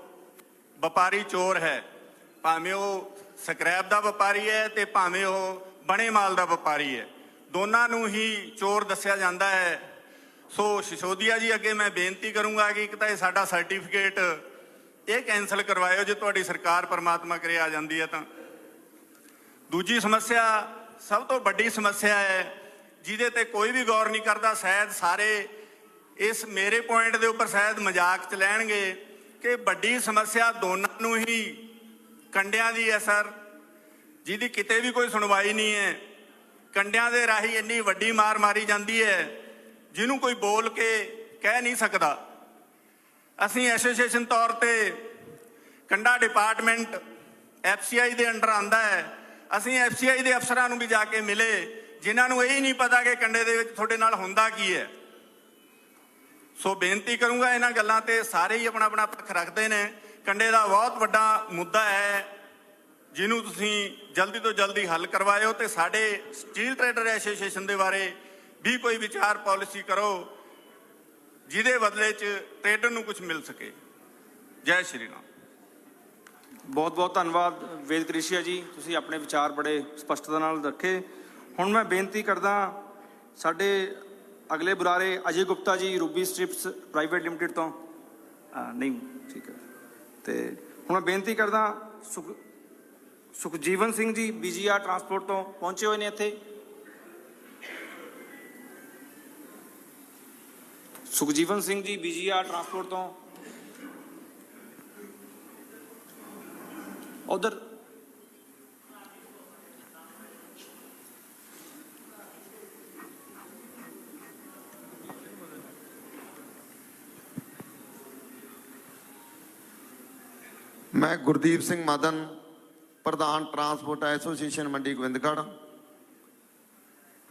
ਵਪਾਰੀ ਚੋਰ ਹੈ, ਭਾਵੇਂ ਉਹ ਸਕ੍ਰੈਪ ਦਾ ਵਪਾਰੀ ਹੈ ਤੇ ਭਾਵੇਂ ਉਹ ਬਣੇ ਮਾਲ ਦਾ ਵਪਾਰੀ ਹੈ, ਦੋਨਾਂ ਨੂੰ ਹੀ ਚੋਰ ਦੱਸਿਆ ਜਾਂਦਾ ਹੈ। ਸੋ ਸਿਸੋਦੀਆ ਜੀ ਅੱਗੇ ਮੈਂ ਬੇਨਤੀ ਕਰੂੰਗਾ ਕਿ ਇੱਕ ਤਾਂ ਇਹ ਸਾਡਾ ਸਰਟੀਫਿਕੇਟ ਇਹ ਕੈਂਸਲ ਕਰਵਾਇਓ ਜੇ ਤੁਹਾਡੀ ਸਰਕਾਰ ਪਰਮਾਤਮਾ ਕਰੇ ਆ ਜਾਂਦੀ ਹੈ ਤਾਂ। ਦੂਜੀ ਸਮੱਸਿਆ ਸਭ ਤੋਂ ਵੱਡੀ ਸਮੱਸਿਆ ਹੈ ਜਿਹਦੇ ਤੇ ਕੋਈ ਵੀ ਗੌਰ ਨਹੀਂ ਕਰਦਾ। ਸ਼ਾਇਦ ਸਾਰੇ ਇਸ ਮੇਰੇ ਪੁਆਇੰਟ ਦੇ ਉੱਪਰ ਸ਼ਾਇਦ ਮਜ਼ਾਕ 'ਚ ਲੈਣਗੇ ਕਿ ਵੱਡੀ ਸਮੱਸਿਆ ਦੋਨਾਂ ਨੂੰ ਹੀ ਕੰਡਿਆਂ ਦੀ ਹੈ ਸਰ, ਜਿਹਦੀ ਕਿਤੇ ਵੀ ਕੋਈ ਸੁਣਵਾਈ ਨਹੀਂ ਹੈ। ਕੰਡਿਆਂ ਦੇ ਰਾਹੀਂ ਇੰਨੀ ਵੱਡੀ ਮਾਰ ਮਾਰੀ ਜਾਂਦੀ ਹੈ ਜਿਹਨੂੰ ਕੋਈ ਬੋਲ ਕੇ ਕਹਿ ਨਹੀਂ ਸਕਦਾ। ਅਸੀਂ ਐਸੋਸੀਏਸ਼ਨ ਤੌਰ ਤੇ ਕੰਡਾ ਡਿਪਾਰਟਮੈਂਟ FCI ਦੇ ਅੰਡਰ ਆਉਂਦਾ ਹੈ। ਅਸੀਂ FCI ਦੇ ਅਫਸਰਾਂ ਨੂੰ ਵੀ ਜਾ ਕੇ ਮਿਲੇ ਜਿਨ੍ਹਾਂ ਨੂੰ ਇਹ ਹੀ ਨਹੀਂ ਪਤਾ ਕਿ ਕੰਡੇ ਦੇ ਵਿੱਚ ਤੁਹਾਡੇ ਨਾਲ ਹੁੰਦਾ ਕੀ ਹੈ। ਸੋ ਬੇਨਤੀ ਕਰੂੰਗਾ ਇਹਨਾਂ ਗੱਲਾਂ ਤੇ ਸਾਰੇ ਹੀ ਆਪਣਾ ਆਪਣਾ ਪੱਖ ਰੱਖਦੇ ਨੇ। ਕੰਡੇ ਦਾ ਬਹੁਤ ਵੱਡਾ ਮੁੱਦਾ ਹੈ ਜਿਹਨੂੰ ਤੁਸੀਂ ਜਲਦੀ ਤੋਂ ਜਲਦੀ ਹੱਲ ਕਰਵਾਇਓ ਤੇ ਸਾਡੇ ਸਟੀਲ ਟ੍ਰੇਡਰ ਐਸੋਸੀਏਸ਼ਨ ਦੇ ਬਾਰੇ ਵੀ ਕੋਈ ਵਿਚਾਰ ਪਾਲਿਸੀ ਕਰੋ ਜਿਹਦੇ ਬਦਲੇ 'ਚ ਟ੍ਰੇਡਰ ਨੂੰ ਕੁਝ ਮਿਲ ਸਕੇ। ਜੈ ਸ਼੍ਰੀ ਰਾਮ। ਬਹੁਤ ਬਹੁਤ ਧੰਨਵਾਦ ਵੇਦ ਕ੍ਰਿਸ਼ੀਆ ਜੀ, ਤੁਸੀਂ ਆਪਣੇ ਵਿਚਾਰ ਬੜੇ ਸਪਸ਼ਟਤਾ ਨਾਲ ਰੱਖੇ। ਹੁਣ ਮੈਂ ਬੇਨਤੀ ਕਰਦਾ ਸਾਡੇ ਅਗਲੇ ਬੁਲਾਰੇ ਅਜੇ Gupta ji, Ruby strips private limited ਤੋਂ। ਨਹੀਂ, ਠੀਕ ਹੈ। ਤੇ ਹੁਣ ਮੈਂ ਬੇਨਤੀ ਕਰਦਾ ਸੁਖਜੀਵਨ ਸਿੰਘ ਜੀ BGR ਟਰਾਂਸਪੋਰਟ ਤੋਂ ਪਹੁੰਚੇ ਹੋਏ ਨੇ ਇੱਥੇ। ਸੁਖਜੀਵਨ ਸਿੰਘ ਜੀ BGR ਟਰਾਂਸਪੋਰਟ ਤੋਂ ਉਧਰ। ਮੈਂ ਗੁਰਦੀਪ ਸਿੰਘ ਮਦਨ, ਪ੍ਰਧਾਨ ਟਰਾਂਸਪੋਰਟ ਐਸੋਸੀਏਸ਼ਨ ਮੰਡੀ ਗੋਬਿੰਦਗੜ੍ਹ।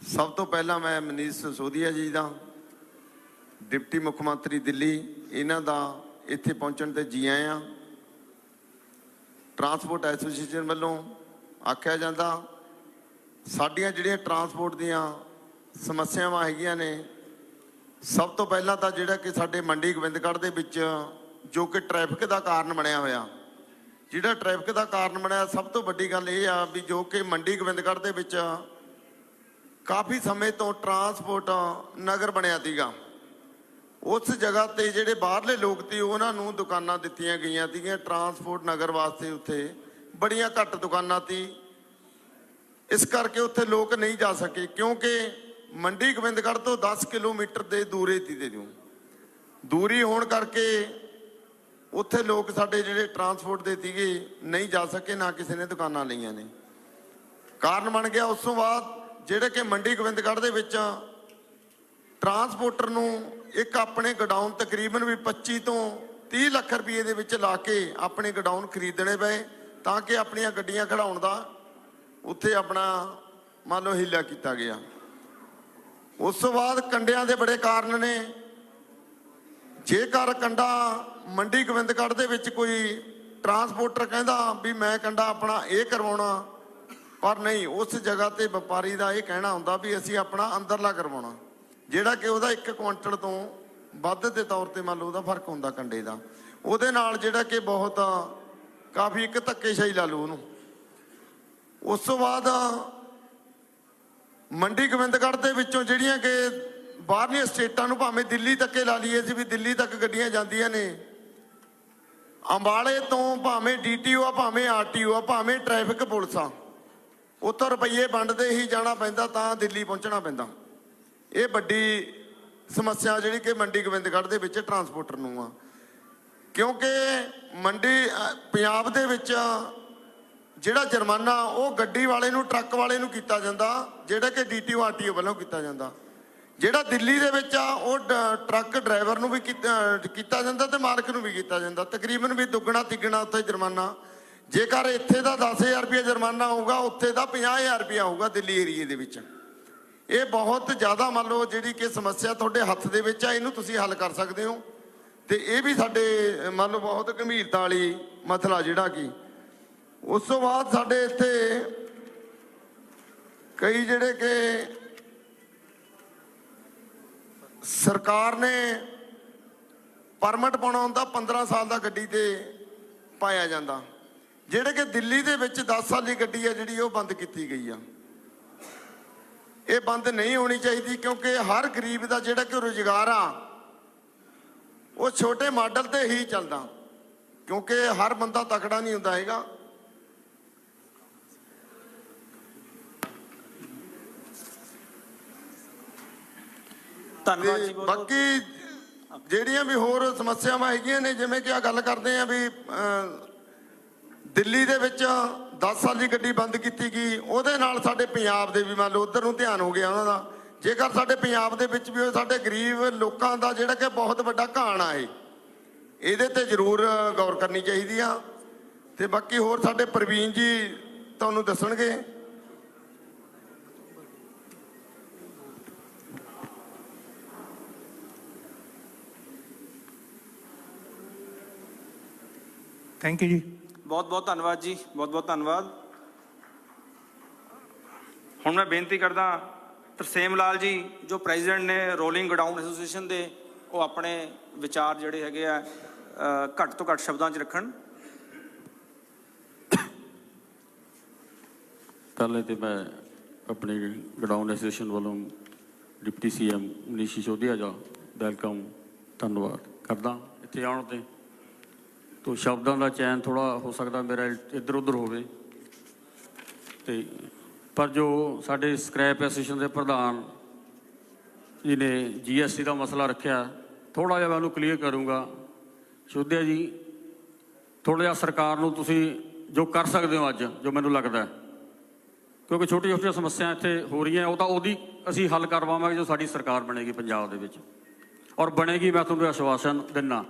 ਸਭ ਤੋਂ ਪਹਿਲਾਂ ਮੈਂ ਮਨੀਸ਼ ਸਿਸੋਦੀਆ ਜੀ ਦਾ, ਡਿਪਟੀ ਮੁੱਖ ਮੰਤਰੀ ਦਿੱਲੀ, ਇਹਨਾਂ ਦਾ ਇੱਥੇ ਪਹੁੰਚਣ ਤੇ ਜੀ ਆਇਆਂ। ਟਰਾਂਸਪੋਰਟ ਐਸੋਸੀਏਸ਼ਨ ਵੱਲੋਂ ਆਖਿਆ ਜਾਂਦਾ ਸਾਡੀਆਂ ਜਿਹੜੀਆਂ ਟਰਾਂਸਪੋਰਟ ਦੀਆਂ ਸਮੱਸਿਆਵਾਂ ਹੈਗੀਆਂ ਨੇ, ਸਭ ਤੋਂ ਪਹਿਲਾਂ ਤਾਂ ਜਿਹੜਾ ਕਿ ਸਾਡੇ ਮੰਡੀ ਗੋਬਿੰਦਗੜ੍ਹ ਦੇ ਵਿੱਚ ਜੋ ਕਿ ਟ੍ਰੈਫਿਕ ਦਾ ਕਾਰਨ ਬਣਿਆ ਹੋਇਆ, ਜਿਹੜਾ ਟ੍ਰੈਫਿਕ ਦਾ ਕਾਰਨ ਬਣਿਆ, ਸਭ ਤੋਂ ਵੱਡੀ ਗੱਲ ਇਹ ਆ ਵੀ ਜੋ ਕਿ ਮੰਡੀ ਗੋਬਿੰਦਗੜ੍ਹ ਦੇ ਵਿੱਚ ਕਾਫੀ ਸਮੇਂ ਤੋਂ ਟਰਾਂਸਪੋਰਟ ਨਗਰ ਬਣਿਆ ਸੀਗਾ। ਉਸ ਜਗ੍ਹਾ ਤੇ ਜਿਹੜੇ ਬਾਹਰਲੇ ਲੋਕ ਸੀ ਉਹਨਾਂ ਨੂੰ ਦੁਕਾਨਾਂ ਦਿੱਤੀਆਂ ਗਈਆਂ ਸੀਗੀਆਂ ਟਰਾਂਸਪੋਰਟ ਨਗਰ ਵਾਸਤੇ। ਉੱਥੇ ਬੜੀਆਂ ਘੱਟ ਦੁਕਾਨਾਂ ਸੀ, ਇਸ ਕਰਕੇ ਉੱਥੇ ਲੋਕ ਨਹੀਂ ਜਾ ਸਕੇ, ਕਿਉਂਕਿ ਮੰਡੀ ਗੋਬਿੰਦਗੜ੍ਹ ਤੋਂ 10 ਕਿਲੋਮੀਟਰ ਦੇ ਦੂਰੇ ਸੀ। ਤੇ ਜੋ ਦੂਰੀ ਹੋਣ ਕਰਕੇ ਉੱਥੇ ਲੋਕ ਸਾਡੇ ਜਿਹੜੇ ਟਰਾਂਸਪੋਰਟ ਦੇ ਸੀਗੇ ਨਹੀਂ ਜਾ ਸਕੇ, ਨਾ ਕਿਸੇ ਨੇ ਦੁਕਾਨਾਂ ਲਈਆਂ ਨੇ। ਕਾਰਨ ਬਣ ਗਿਆ ਉਸ ਤੋਂ ਬਾਅਦ ਜਿਹੜੇ ਕਿ ਮੰਡੀ ਗੋਬਿੰਦਗੜ੍ਹ ਦੇ ਵਿੱਚ ਟਰਾਂਸਪੋਰਟਰ ਨੂੰ ਇੱਕ ਆਪਣੇ ਗੋਡਾਊਨ ਤਕਰੀਬਨ ਵੀ 25 ਤੋਂ 30 ਲੱਖ ਰੁਪਏ ਦੇ ਵਿੱਚ ਲਾ ਕੇ ਆਪਣੇ ਗੋਡਾਊਨ ਖਰੀਦਣੇ ਪਏ, ਤਾਂ ਕਿ ਆਪਣੀਆਂ ਗੱਡੀਆਂ ਖੜਾਉਣ ਦਾ ਉੱਥੇ ਆਪਣਾ ਮੰਨ ਲਓ ਹੀਲਾ ਕੀਤਾ ਗਿਆ। ਉਸ ਤੋਂ ਬਾਅਦ ਕੰਡਿਆਂ ਦੇ ਬੜੇ ਕਾਰਨ ਨੇ। ਜੇਕਰ ਕੰਡਾ ਮੰਡੀ ਗੋਬਿੰਦਗੜ੍ਹ ਦੇ ਵਿੱਚ ਕੋਈ ਟਰਾਂਸਪੋਰਟਰ ਕਹਿੰਦਾ ਵੀ ਮੈਂ ਕੰਡਾ ਆਪਣਾ ਇਹ ਕਰਵਾਉਣਾ, ਪਰ ਨਹੀਂ, ਉਸ ਜਗ੍ਹਾ ਤੇ ਵਪਾਰੀ ਦਾ ਇਹ ਕਹਿਣਾ ਹੁੰਦਾ ਵੀ ਅਸੀਂ ਆਪਣਾ ਅੰਦਰਲਾ ਕਰਵਾਉਣਾ, ਜਿਹੜਾ ਕਿ ਉਹਦਾ 1 ਕੁਇੰਟਲ ਤੋਂ ਵੱਧ ਦੇ ਤੌਰ ਤੇ ਮੰਨ ਲਓ ਉਹਦਾ ਫਰਕ ਹੁੰਦਾ ਕੰਡੇ ਦਾ। ਉਹਦੇ ਨਾਲ ਜਿਹੜਾ ਕਿ ਬਹੁਤ ਕਾਫੀ ਇੱਕ ਧੱਕੇਸ਼ਾਹੀ ਲਾ ਲਓ ਉਹਨੂੰ। ਉਸ ਤੋਂ ਬਾਅਦ ਮੰਡੀ ਗੋਬਿੰਦਗੜ੍ਹ ਦੇ ਵਿੱਚੋਂ ਜਿਹੜੀਆਂ ਕਿ ਬਾਹਰਲੀਆਂ ਸਟੇਟਾਂ ਨੂੰ, ਭਾਵੇਂ ਦਿੱਲੀ ਤੱਕ ਲਾ ਲਈਏ ਅਸੀਂ ਵੀ ਦਿੱਲੀ ਤੱਕ ਗੱਡੀਆਂ ਜਾਂਦੀਆਂ ਨੇ, ਅੰਬਾਲੇ ਤੋਂ ਭਾਵੇਂ DTO ਆ, ਭਾਵੇਂ RTO ਆ, ਭਾਵੇਂ ਟ੍ਰੈਫਿਕ ਪੁਲਿਸ ਆ, ਉੱਥੋਂ ਰੁਪਈਏ ਵੰਡਦੇ ਹੀ ਜਾਣਾ ਪੈਂਦਾ ਤਾਂ ਦਿੱਲੀ ਪਹੁੰਚਣਾ ਪੈਂਦਾ। ਇਹ ਵੱਡੀ ਸਮੱਸਿਆ ਜਿਹੜੀ ਕਿ ਮੰਡੀ ਗੋਬਿੰਦਗੜ੍ਹ ਦੇ ਵਿੱਚ ਟਰਾਂਸਪੋਰਟਰ ਨੂੰ ਆ, ਕਿਉਂਕਿ ਮੰਡੀ ਪੰਜਾਬ ਦੇ ਵਿੱਚ ਜਿਹੜਾ ਜੁਰਮਾਨਾ ਉਹ ਗੱਡੀ ਵਾਲੇ ਨੂੰ, ਟਰੱਕ ਵਾਲੇ ਨੂੰ ਕੀਤਾ ਜਾਂਦਾ, ਜਿਹੜਾ ਕਿ DTO RTO ਵੱਲੋਂ ਕੀਤਾ ਜਾਂਦਾ। ਜਿਹੜਾ ਦਿੱਲੀ ਦੇ ਵਿੱਚ ਆ ਉਹ ਟਰੱਕ ਡਰਾਈਵਰ ਨੂੰ ਵੀ ਕੀਤਾ ਜਾਂਦਾ ਤੇ ਮਾਲਕ ਨੂੰ ਵੀ ਕੀਤਾ ਜਾਂਦਾ, ਤਕਰੀਬਨ ਵੀ ਦੁੱਗਣਾ ਤਿੱਗਣਾ ਉੱਥੇ ਜੁਰਮਾਨਾ। ਜੇਕਰ ਇੱਥੇ ਦਾ 10,000 ਰੁਪਏ ਜੁਰਮਾਨਾ ਹੋਊਗਾ, ਉੱਥੇ ਦਾ 50,000 ਰੁਪਇਆ ਹੋਊਗਾ ਦਿੱਲੀ ਏਰੀਏ ਦੇ ਵਿੱਚ। ਇਹ ਬਹੁਤ ਜ਼ਿਆਦਾ ਮੰਨ ਲਓ ਜਿਹੜੀ ਕਿ ਸਮੱਸਿਆ ਤੁਹਾਡੇ ਹੱਥ ਦੇ ਵਿੱਚ ਆ, ਇਹਨੂੰ ਤੁਸੀਂ ਹੱਲ ਕਰ ਸਕਦੇ ਹੋ। ਤੇ ਇਹ ਵੀ ਸਾਡੇ ਮੰਨ ਲਓ ਬਹੁਤ ਗੰਭੀਰਤਾ ਵਾਲੀ ਮਸਲਾ ਜਿਹੜਾ ਕਿ। ਉਸ ਤੋਂ ਬਾਅਦ ਸਾਡੇ ਇੱਥੇ ਕਈ ਜਿਹੜੇ ਕਿ ਸਰਕਾਰ ਨੇ ਪਰਮਿਟ ਪਾਉਣਾ ਹੁੰਦਾ 15 ਸਾਲ ਦਾ ਗੱਡੀ ਤੇ ਪਾਇਆ ਜਾਂਦਾ, ਜਿਹੜੇ ਕਿ ਦਿੱਲੀ ਦੇ ਵਿੱਚ 10 ਸਾਲ ਦੀ ਗੱਡੀ ਆ ਜਿਹੜੀ ਉਹ ਬੰਦ ਕੀਤੀ ਗਈ ਆ। ਇਹ ਬੰਦ ਨਹੀਂ ਹੋਣੀ ਚਾਹੀਦੀ, ਕਿਉਂਕਿ ਹਰ ਗਰੀਬ ਦਾ ਜਿਹੜਾ ਕਿ ਰੁਜ਼ਗਾਰ ਆ ਉਹ ਛੋਟੇ ਮਾਡਲ ਤੇ ਹੀ ਚੱਲਦਾ, ਕਿਉਂਕਿ ਹਰ ਬੰਦਾ ਤਕੜਾ ਨਹੀਂ ਹੁੰਦਾ ਹੈਗਾ। ਧੰਨਵਾਦ ਜੀ। ਬਾਕੀ ਜਿਹੜੀਆਂ ਵੀ ਹੋਰ ਸਮੱਸਿਆਵਾਂ ਹੈਗੀਆਂ ਨੇ, ਜਿਵੇਂ ਕਿ ਆ ਗੱਲ ਕਰਦੇ ਆ ਵੀ ਦਿੱਲੀ ਦੇ ਵਿੱਚ 10 ਸਾਲ ਦੀ ਗੱਡੀ ਬੰਦ ਕੀਤੀ ਗਈ, ਉਹਦੇ ਨਾਲ ਸਾਡੇ ਪੰਜਾਬ ਦੇ ਵੀ ਮੰਨ ਲਓ ਉਧਰ ਨੂੰ ਧਿਆਨ ਹੋ ਗਿਆ ਉਹਨਾਂ ਦਾ। ਜੇਕਰ ਸਾਡੇ ਪੰਜਾਬ ਦੇ ਵਿੱਚ ਵੀ ਸਾਡੇ ਗਰੀਬ ਲੋਕਾਂ ਦਾ ਜਿਹੜਾ ਕਿ ਬਹੁਤ ਵੱਡਾ ਘਾਣ ਆ, ਇਹਦੇ ਤੇ ਜ਼ਰੂਰ ਗੌਰ ਕਰਨੀ ਚਾਹੀਦੀ ਆ। ਤੇ ਬਾਕੀ ਹੋਰ ਸਾਡੇ ਪ੍ਰਵੀਨ ਜੀ ਤੁਹਾਨੂੰ ਦੱਸਣਗੇ। ਥੈਂਕ ਯੂ ਜੀ। ਬਹੁਤ ਬਹੁਤ ਧੰਨਵਾਦ ਜੀ, ਬਹੁਤ ਬਹੁਤ ਧੰਨਵਾਦ। ਹੁਣ ਮੈਂ ਬੇਨਤੀ ਕਰਦਾ ਤਰਸੇਮ ਲਾਲ ਜੀ, ਜੋ ਪ੍ਰੈਜ਼ੀਡੈਂਟ ਨੇ ਰੋਲਿੰਗ ਗੋਡਾਊਨ ਐਸੋਸੀਏਸ਼ਨ ਦੇ, ਉਹ ਆਪਣੇ ਵਿਚਾਰ ਜਿਹੜੇ ਹੈਗੇ ਆ ਘੱਟ ਤੋਂ ਘੱਟ ਸ਼ਬਦਾਂ 'ਚ ਰੱਖਣ। ਪਹਿਲੇ ਤੇ ਮੈਂ ਆਪਣੀ ਗਡਾਊਨ ਐਸੋਸੀਏਸ਼ਨ ਵੱਲੋਂ ਡਿਪਟੀ ਸੀਐਮ ਮਨੀਸ਼ ਸਿਸੋਦੀਆ ਦਾ ਵੈਲਕਮ ਧੰਨਵਾਦ ਕਰਦਾ ਇੱਥੇ ਆਉਣ ਤੇ। ਤੋ ਸ਼ਬਦਾਂ ਦਾ ਚੈਨ ਥੋੜ੍ਹਾ ਹੋ ਸਕਦਾ ਮੇਰਾ ਇੱਧਰ ਉੱਧਰ ਹੋਵੇ ਤੇ ਪਰ ਜੋ ਸਾਡੇ ਸਕ੍ਰੈਪ ਐਸੋਸੀਏਸ਼ਨ ਦੇ ਪ੍ਰਧਾਨ ਜੀ ਨੇ GST ਦਾ ਮਸਲਾ ਰੱਖਿਆ, ਥੋੜ੍ਹਾ ਜਿਹਾ ਮੈਂ ਉਹਨੂੰ ਕਲੀਅਰ ਕਰੂੰਗਾ। ਸਿਸੋਦੀਆ ਜੀ, ਥੋੜ੍ਹਾ ਜਿਹਾ ਸਰਕਾਰ ਨੂੰ ਤੁਸੀਂ ਜੋ ਕਰ ਸਕਦੇ ਹੋ ਅੱਜ, ਜੋ ਮੈਨੂੰ ਲੱਗਦਾ, ਕਿਉਂਕਿ ਛੋਟੀਆਂ ਛੋਟੀਆਂ ਸਮੱਸਿਆ ਇੱਥੇ ਹੋ ਰਹੀਆਂ, ਉਹ ਤਾਂ ਉਹਦੀ ਅਸੀਂ ਹੱਲ ਕਰਵਾਵਾਂਗੇ ਜੋ ਸਾਡੀ ਸਰਕਾਰ ਬਣੇਗੀ ਪੰਜਾਬ ਦੇ ਵਿੱਚ, ਔਰ ਬਣੇਗੀ, ਮੈਂ ਤੁਹਾਨੂੰ ਆਸ਼ਵਾਸਨ ਦਿੰਦਾ।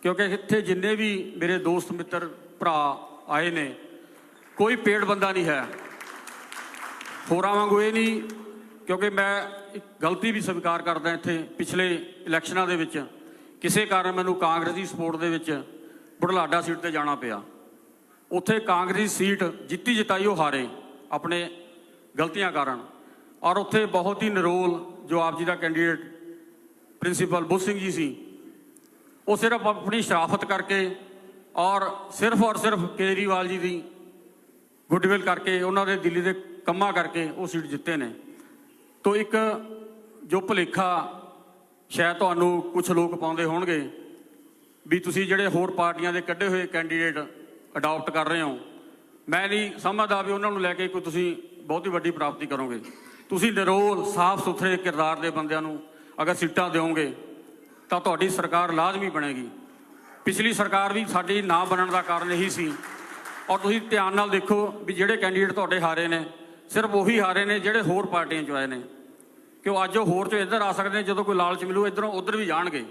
ਕਿਉਂਕਿ ਇੱਥੇ ਜਿੰਨੇ ਵੀ ਮੇਰੇ ਦੋਸਤ ਮਿੱਤਰ ਭਰਾ ਆਏ ਨੇ, ਕੋਈ ਪੇੜ ਬੰਦਾ ਨਹੀਂ ਹੈ ਹੋਰਾਂ ਵਾਂਗੂ। ਇਹ ਨਹੀਂ, ਕਿਉਂਕਿ ਮੈਂ ਇੱਕ ਗਲਤੀ ਵੀ ਸਵੀਕਾਰ ਕਰਦਾ, ਇੱਥੇ ਪਿਛਲੇ ਇਲੈਕਸ਼ਨਾਂ ਦੇ ਵਿੱਚ ਕਿਸੇ ਕਾਰਨ ਮੈਨੂੰ ਕਾਂਗਰਸੀ ਸਪੋਰਟ ਦੇ ਵਿੱਚ ਬੁਢਲਾਡਾ ਸੀਟ ਤੇ ਜਾਣਾ ਪਿਆ। ਉੱਥੇ ਕਾਂਗਰਸੀ ਸੀਟ ਜਿੱਤੀ ਜਿਤਾਈ ਉਹ ਹਾਰੇ ਆਪਣੇ ਗਲਤੀਆਂ ਕਾਰਨ, ਔਰ ਉੱਥੇ ਬਹੁਤ ਹੀ ਨਿਰੋਲ ਜੋ ਆਪ ਜੀ ਦਾ ਕੈਂਡੀਡੇਟ ਪ੍ਰਿੰਸੀਪਲ ਬੁੱਧ ਸਿੰਘ ਜੀ ਸੀ, ਉਹ ਸਿਰਫ ਆਪਣੀ ਸ਼ਰਾਫਤ ਕਰਕੇ ਔਰ ਸਿਰਫ ਕੇਜਰੀਵਾਲ ਜੀ ਦੀ ਗੁੱਡਵਿਲ ਕਰਕੇ, ਉਹਨਾਂ ਦੇ ਦਿੱਲੀ ਦੇ ਕੰਮਾਂ ਕਰਕੇ ਉਹ ਸੀਟ ਜਿੱਤੇ ਨੇ। ਤੋ ਇੱਕ ਜੋ ਭੁਲੇਖਾ ਸ਼ਾਇਦ ਤੁਹਾਨੂੰ ਕੁਝ ਲੋਕ ਪਾਉਂਦੇ ਹੋਣਗੇ ਵੀ ਤੁਸੀਂ ਜਿਹੜੇ ਹੋਰ ਪਾਰਟੀਆਂ ਦੇ ਕੱਢੇ ਹੋਏ ਕੈਂਡੀਡੇਟ ਅਡਾਪਟ ਕਰ ਰਹੇ ਹੋ, ਮੈਂ ਨਹੀਂ ਸਮਝਦਾ ਵੀ ਉਹਨਾਂ ਨੂੰ ਲੈ ਕੇ ਕੋਈ ਤੁਸੀਂ ਬਹੁਤੀ ਵੱਡੀ ਪ੍ਰਾਪਤੀ ਕਰੋਗੇ। ਤੁਸੀਂ ਨਿਰੋਲ ਸਾਫ਼ ਸੁਥਰੇ ਕਿਰਦਾਰ ਦੇ ਬੰਦਿਆਂ ਨੂੰ ਅਗਰ ਸੀਟਾਂ ਦਿਓਗੇ ਤਾਂ ਤੁਹਾਡੀ ਸਰਕਾਰ ਲਾਜ਼ਮੀ ਬਣੇਗੀ। ਪਿਛਲੀ ਸਰਕਾਰ ਵੀ ਸਾਡੀ ਨਾ ਬਣਨ ਦਾ ਕਾਰਨ ਇਹੀ ਸੀ। ਔਰ ਤੁਸੀਂ ਧਿਆਨ ਨਾਲ ਦੇਖੋ ਵੀ ਜਿਹੜੇ ਕੈਂਡੀਡੇਟ ਤੁਹਾਡੇ ਹਾਰੇ ਨੇ, ਸਿਰਫ ਉਹੀ ਹਾਰੇ ਨੇ ਜਿਹੜੇ ਹੋਰ ਪਾਰਟੀਆਂ 'ਚੋਂ ਆਏ ਨੇ। ਕਿਉਂ ਅੱਜ ਉਹ ਹੋਰ 'ਚੋਂ ਇੱਧਰ ਆ ਸਕਦੇ ਨੇ, ਜਦੋਂ ਕੋਈ ਲਾਲਚ ਮਿਲੂ ਇੱਧਰੋਂ ਉੱਧਰ ਵੀ ਜਾਣਗੇ।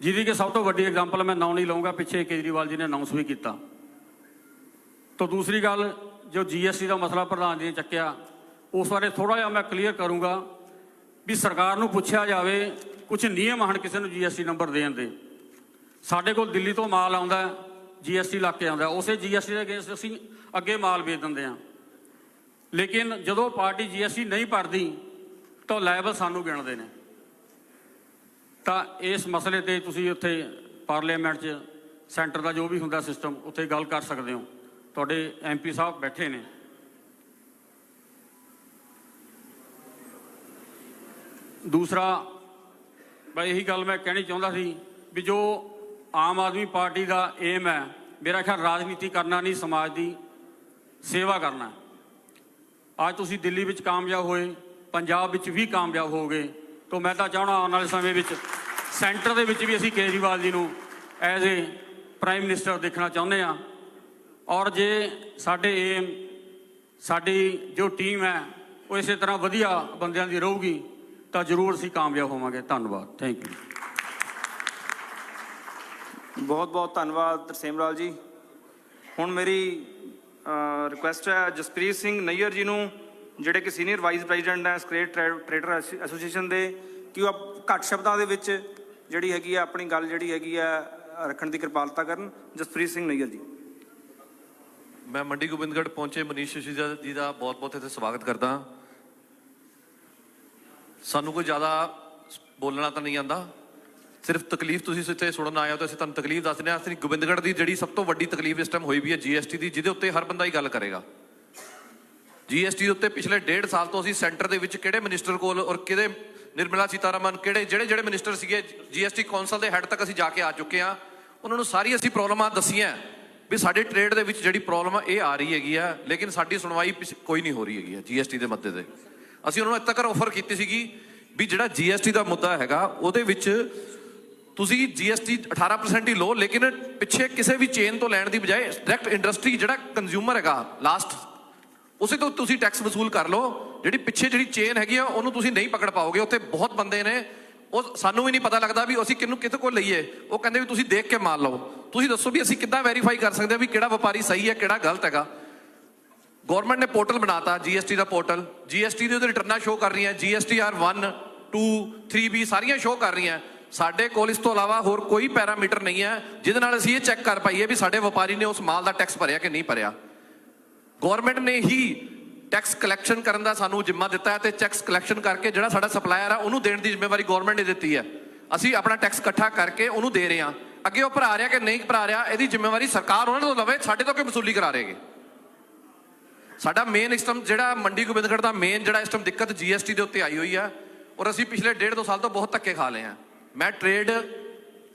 ਜਿਹਦੀ ਕਿ ਸਭ ਤੋਂ ਵੱਡੀ ਐਗਜ਼ਾਮਪਲ ਮੈਂ ਨਾਂ ਨਹੀਂ ਲਊਂਗਾ, ਪਿੱਛੇ ਕੇਜਰੀਵਾਲ ਜੀ ਨੇ ਅਨਾਊਂਸ ਵੀ ਕੀਤਾ। ਤਾਂ ਦੂਸਰੀ ਗੱਲ, ਜੋ GST ਦਾ ਮਸਲਾ ਪ੍ਰਧਾਨ ਜੀ ਨੇ ਚੱਕਿਆ, ਉਸ ਬਾਰੇ ਥੋੜ੍ਹਾ ਜਿਹਾ ਮੈਂ ਕਲੀਅਰ ਕਰੂੰਗਾ ਵੀ ਸਰਕਾਰ ਨੂੰ ਪੁੱਛਿਆ ਜਾਵੇ, ਕੁਝ ਨਿਯਮ ਹਨ ਕਿਸੇ ਨੂੰ GST ਨੰਬਰ ਦੇਣ ਦੇ। ਸਾਡੇ ਕੋਲ ਦਿੱਲੀ ਤੋਂ ਮਾਲ ਆਉਂਦਾ, GST ਲਾ ਕੇ ਆਉਂਦਾ, ਉਸੇ GST ਦੇ ਅਗੇਂਸਟ ਅਸੀਂ ਅੱਗੇ ਮਾਲ ਵੇਚ ਦਿੰਦੇ ਹਾਂ। ਲੇਕਿਨ ਜਦੋਂ ਪਾਰਟੀ GST ਨਹੀਂ ਭਰਦੀ ਤਾਂ ਲਾਇਬਲ ਸਾਨੂੰ ਗਿਣਦੇ ਨੇ। ਤਾਂ ਇਸ ਮਸਲੇ ਤੇ ਤੁਸੀਂ ਉੱਥੇ ਪਾਰਲੀਮੈਂਟ 'ਚ ਸੈਂਟਰ ਦਾ ਜੋ ਵੀ ਹੁੰਦਾ ਸਿਸਟਮ, ਉੱਥੇ ਗੱਲ ਕਰ ਸਕਦੇ ਹੋ। ਤੁਹਾਡੇ MP ਸਾਹਿਬ ਬੈਠੇ ਨੇ। ਦੂਸਰਾ, ਮੈਂ ਇਹੀ ਗੱਲ ਮੈਂ ਕਹਿਣੀ ਚਾਹੁੰਦਾ ਸੀ ਵੀ ਜੋ ਆਮ ਆਦਮੀ ਪਾਰਟੀ ਦਾ ਏਮ ਹੈ, ਮੇਰਾ ਖਿਆਲ ਰਾਜਨੀਤੀ ਕਰਨਾ ਨਹੀਂ, ਸਮਾਜ ਦੀ ਸੇਵਾ ਕਰਨਾ। ਅੱਜ ਤੁਸੀਂ ਦਿੱਲੀ ਵਿੱਚ ਕਾਮਯਾਬ ਹੋਏ, ਪੰਜਾਬ ਵਿੱਚ ਵੀ ਕਾਮਯਾਬ ਹੋ ਗਏ, ਤਾਂ ਮੈਂ ਤਾਂ ਚਾਹੁੰਦਾ ਆਉਣ ਵਾਲੇ ਸਮੇਂ ਵਿੱਚ ਸੈਂਟਰ ਦੇ ਵਿੱਚ ਵੀ ਅਸੀਂ ਕੇਜਰੀਵਾਲ ਜੀ ਨੂੰ ਐਜ਼ ਏ ਪ੍ਰਾਈਮ ਮਿਨਿਸਟਰ ਦੇਖਣਾ ਚਾਹੁੰਦੇ ਹਾਂ। ਔਰ ਜੇ ਸਾਡੇ ਏਮ, ਸਾਡੀ ਜੋ ਟੀਮ ਹੈ ਉਹ ਇਸੇ ਤਰ੍ਹਾਂ ਵਧੀਆ ਬੰਦਿਆਂ ਦੀ ਰਹੂਗੀ ਤਾਂ ਜ਼ਰੂਰ ਅਸੀਂ ਕਾਮਯਾਬ ਹੋਵਾਂਗੇ। ਧੰਨਵਾਦ, ਥੈਂਕ ਯੂ। ਬਹੁਤ ਬਹੁਤ ਧੰਨਵਾਦ ਤਰਸੇਮ ਲਾਲ ਜੀ। ਹੁਣ ਮੇਰੀ ਰਿਕੁਐਸਟ ਹੈ ਜਸਪ੍ਰੀਤ ਸਿੰਘ ਨਈਅਰ ਜੀ ਨੂੰ, ਜਿਹੜੇ ਕਿ ਸੀਨੀਅਰ ਵਾਈਸ ਪ੍ਰੈਜ਼ੀਡੈਂਟ ਹੈ ਸਕ੍ਰੇਪ ਟਰੇਡਰ ਐਸੋਸੀਏਸ਼ਨ ਦੇ, ਕਿ ਉਹ ਘੱਟ ਸ਼ਬਦਾਂ ਦੇ ਵਿੱਚ ਜਿਹੜੀ ਹੈਗੀ ਆ ਆਪਣੀ ਗੱਲ ਜਿਹੜੀ ਹੈਗੀ ਆ ਰੱਖਣ ਦੀ ਕਿਰਪਾਲਤਾ ਕਰਨ। ਜਸਪ੍ਰੀਤ ਸਿੰਘ ਨਈਅਰ ਜੀ। ਮੈਂ ਮੰਡੀ ਗੋਬਿੰਦਗੜ੍ਹ ਪਹੁੰਚੇ ਮਨੀਸ਼ ਸਿਸੋਦੀਆ ਜੀ ਦਾ ਬਹੁਤ ਬਹੁਤ ਇੱਥੇ ਸਵਾਗਤ ਕਰਦਾ। ਸਾਨੂੰ ਕੋਈ ਜ਼ਿਆਦਾ ਬੋਲਣਾ ਤਾਂ ਨਹੀਂ ਆਉਂਦਾ, ਸਿਰਫ ਤਕਲੀਫ ਤੁਸੀਂ ਇੱਥੇ ਸੁਣਨ ਆਏ ਹੋ ਤਾਂ ਅਸੀਂ ਤੁਹਾਨੂੰ ਤਕਲੀਫ ਦੱਸ ਰਹੇ ਹਾਂ। ਅਸੀਂ ਗੋਬਿੰਦਗੜ੍ਹ ਦੀ ਜਿਹੜੀ ਸਭ ਤੋਂ ਵੱਡੀ ਤਕਲੀਫ ਇਸ ਟਾਈਮ ਹੋਈ ਵੀ ਹੈ GST ਦੀ, ਜਿਹਦੇ ਉੱਤੇ ਹਰ ਬੰਦਾ ਹੀ ਗੱਲ ਕਰੇਗਾ। GST ਦੇ ਉੱਤੇ ਪਿਛਲੇ 1.5 ਸਾਲ ਤੋਂ ਅਸੀਂ ਸੈਂਟਰ ਦੇ ਵਿੱਚ ਕਿਹੜੇ ਮਿਨਿਸਟਰ ਕੋਲ ਔਰ ਕਿਹੜੇ ਨਿਰਮਲਾ ਸੀਤਾਰਮਨ, ਜਿਹੜੇ ਮਿਨਿਸਟਰ ਸੀਗੇ, GST ਕੌਂਸਲ ਦੇ ਹੈੱਡ ਤੱਕ ਅਸੀਂ ਜਾ ਕੇ ਆ ਚੁੱਕੇ ਹਾਂ। ਉਹਨਾਂ ਨੂੰ ਸਾਰੀ ਅਸੀਂ ਪ੍ਰੋਬਲਮਾਂ ਦੱਸੀਆਂ ਵੀ ਸਾਡੇ ਟ੍ਰੇਡ ਦੇ ਵਿੱਚ ਜਿਹੜੀ ਪ੍ਰੋਬਲਮ ਇਹ ਆ ਰਹੀ ਹੈਗੀ ਆ, ਲੇਕਿਨ ਸਾਡੀ ਸੁਣਵਾਈ ਕੋਈ ਨਹੀਂ ਹੋ ਰਹੀ ਹੈਗੀ ਆ GST ਦੇ ਮੁੱਦੇ ਤੇ। ਅਸੀਂ ਉਹਨਾਂ ਨੂੰ ਇੱਥੇ ਤੱਕ ਆਫਰ ਕੀਤੀ ਸੀਗੀ ਵੀ ਜਿਹੜਾ GST ਦਾ ਮੁੱਦਾ ਹੈਗਾ ਉਹਦੇ ਵਿੱਚ ਤੁਸੀਂ GST 18% ਹੀ ਲਓ, ਲੇਕਿਨ ਪਿੱਛੇ ਕਿਸੇ ਵੀ ਚੇਨ ਤੋਂ ਲੈਣ ਦੀ ਬਜਾਏ ਡਾਇਰੈਕਟ ਇੰਡਸਟਰੀ ਜਿਹੜਾ ਕੰਜ਼ਿਊਮਰ ਹੈਗਾ ਲਾਸਟ, ਉਸੇ ਤੋਂ ਤੁਸੀਂ ਟੈਕਸ ਵਸੂਲ ਕਰ ਲਓ। ਜਿਹੜੀ ਪਿੱਛੇ ਜਿਹੜੀ ਚੇਨ ਹੈਗੀ ਆ ਉਹਨੂੰ ਤੁਸੀਂ ਨਹੀਂ ਪਕੜ ਪਾਓਗੇ। ਉੱਥੇ ਬਹੁਤ ਬੰਦੇ ਨੇ, ਉਹ ਸਾਨੂੰ ਵੀ ਨਹੀਂ ਪਤਾ ਲੱਗਦਾ ਵੀ ਅਸੀਂ ਕਿਹਨੂੰ ਕਿਤੇ ਕੋਲ ਲਈਏ। ਉਹ ਕਹਿੰਦੇ ਵੀ ਤੁਸੀਂ ਦੇਖ ਕੇ ਮਾਲ ਲਓ। ਤੁਸੀਂ ਦੱਸੋ ਵੀ ਅਸੀਂ ਕਿੱਦਾਂ ਵੈਰੀਫਾਈ ਕਰ ਸਕਦੇ ਹਾਂ ਵੀ ਕਿਹੜਾ ਵਪਾਰੀ ਸਹੀ ਹੈ, ਕਿਹੜਾ ਗਲਤ ਹੈਗਾ। ਗੌਰਮੈਂਟ ਨੇ ਪੋਰਟਲ ਬਣਾਤਾ GST ਦਾ ਪੋਰਟਲ, GST ਦੇ ਉਹਦੇ ਰਿਟਰਨਾਂ ਸ਼ੋਅ ਕਰ ਰਹੀਆਂ, GSTR 1, 2, 3B ਸਾਰੀਆਂ ਸ਼ੋਅ ਕਰ ਰਹੀਆਂ। ਸਾਡੇ ਕੋਲ ਇਸ ਤੋਂ ਇਲਾਵਾ ਹੋਰ ਕੋਈ ਪੈਰਾਮੀਟਰ ਨਹੀਂ ਹੈ ਜਿਹਦੇ ਨਾਲ ਅਸੀਂ ਇਹ ਚੈੱਕ ਕਰ ਪਾਈਏ ਵੀ ਸਾਡੇ ਵਪਾਰੀ ਨੇ ਉਸ ਮਾਲ ਦਾ ਟੈਕਸ ਭਰਿਆ ਕਿ ਨਹੀਂ ਭਰਿਆ। ਗੌਰਮੈਂਟ ਨੇ ਹੀ ਟੈਕਸ ਕਲੈਕਸ਼ਨ ਕਰਨ ਦਾ ਸਾਨੂੰ ਜ਼ਿੰਮਾ ਦਿੱਤਾ ਹੈ ਤੇ ਟੈਕਸ ਕਲੈਕਸ਼ਨ ਕਰਕੇ ਜਿਹੜਾ ਸਾਡਾ ਸਪਲਾਇਰ ਆ ਉਹਨੂੰ ਦੇਣ ਦੀ ਜ਼ਿੰਮੇਵਾਰੀ ਗੌਰਮੈਂਟ ਨੇ ਦਿੱਤੀ ਹੈ। ਅਸੀਂ ਆਪਣਾ ਟੈਕਸ ਇਕੱਠਾ ਕਰਕੇ ਉਹਨੂੰ ਦੇ ਰਹੇ ਹਾਂ। ਅੱਗੇ ਉਹ ਭਰਾ ਰਿਹਾ ਕਿ ਨਹੀਂ ਭਰਾ ਰਿਹਾ, ਇਹਦੀ ਜ਼ਿੰਮੇਵਾਰੀ ਸਰਕਾਰ ਉਹਨਾਂ ਤੋਂ ਲਵੇ, ਸਾਡੇ ਤੋਂ ਕੋਈ ਵਸੂਲੀ ਕਰਾ ਰਹੇਗੀ। ਸਾਡਾ ਮੇਨ ਇਸ ਟਾਈਮ ਜਿਹੜਾ ਮੰਡੀ ਗੋਬਿੰਦਗੜ੍ਹ ਦਾ ਮੇਨ ਜਿਹੜਾ ਇਸ ਟਾਈਮ ਦਿੱਕਤ GST ਦੇ ਉੱਤੇ ਆਈ ਹੋਈ ਆ, ਔਰ ਅਸੀਂ ਪਿਛਲੇ 1.5-2 ਸਾਲ ਤੋਂ ਬਹੁਤ ਧੱਕੇ ਖਾ ਲਏ ਆ। ਮੈਂ ਟ੍ਰੇਡ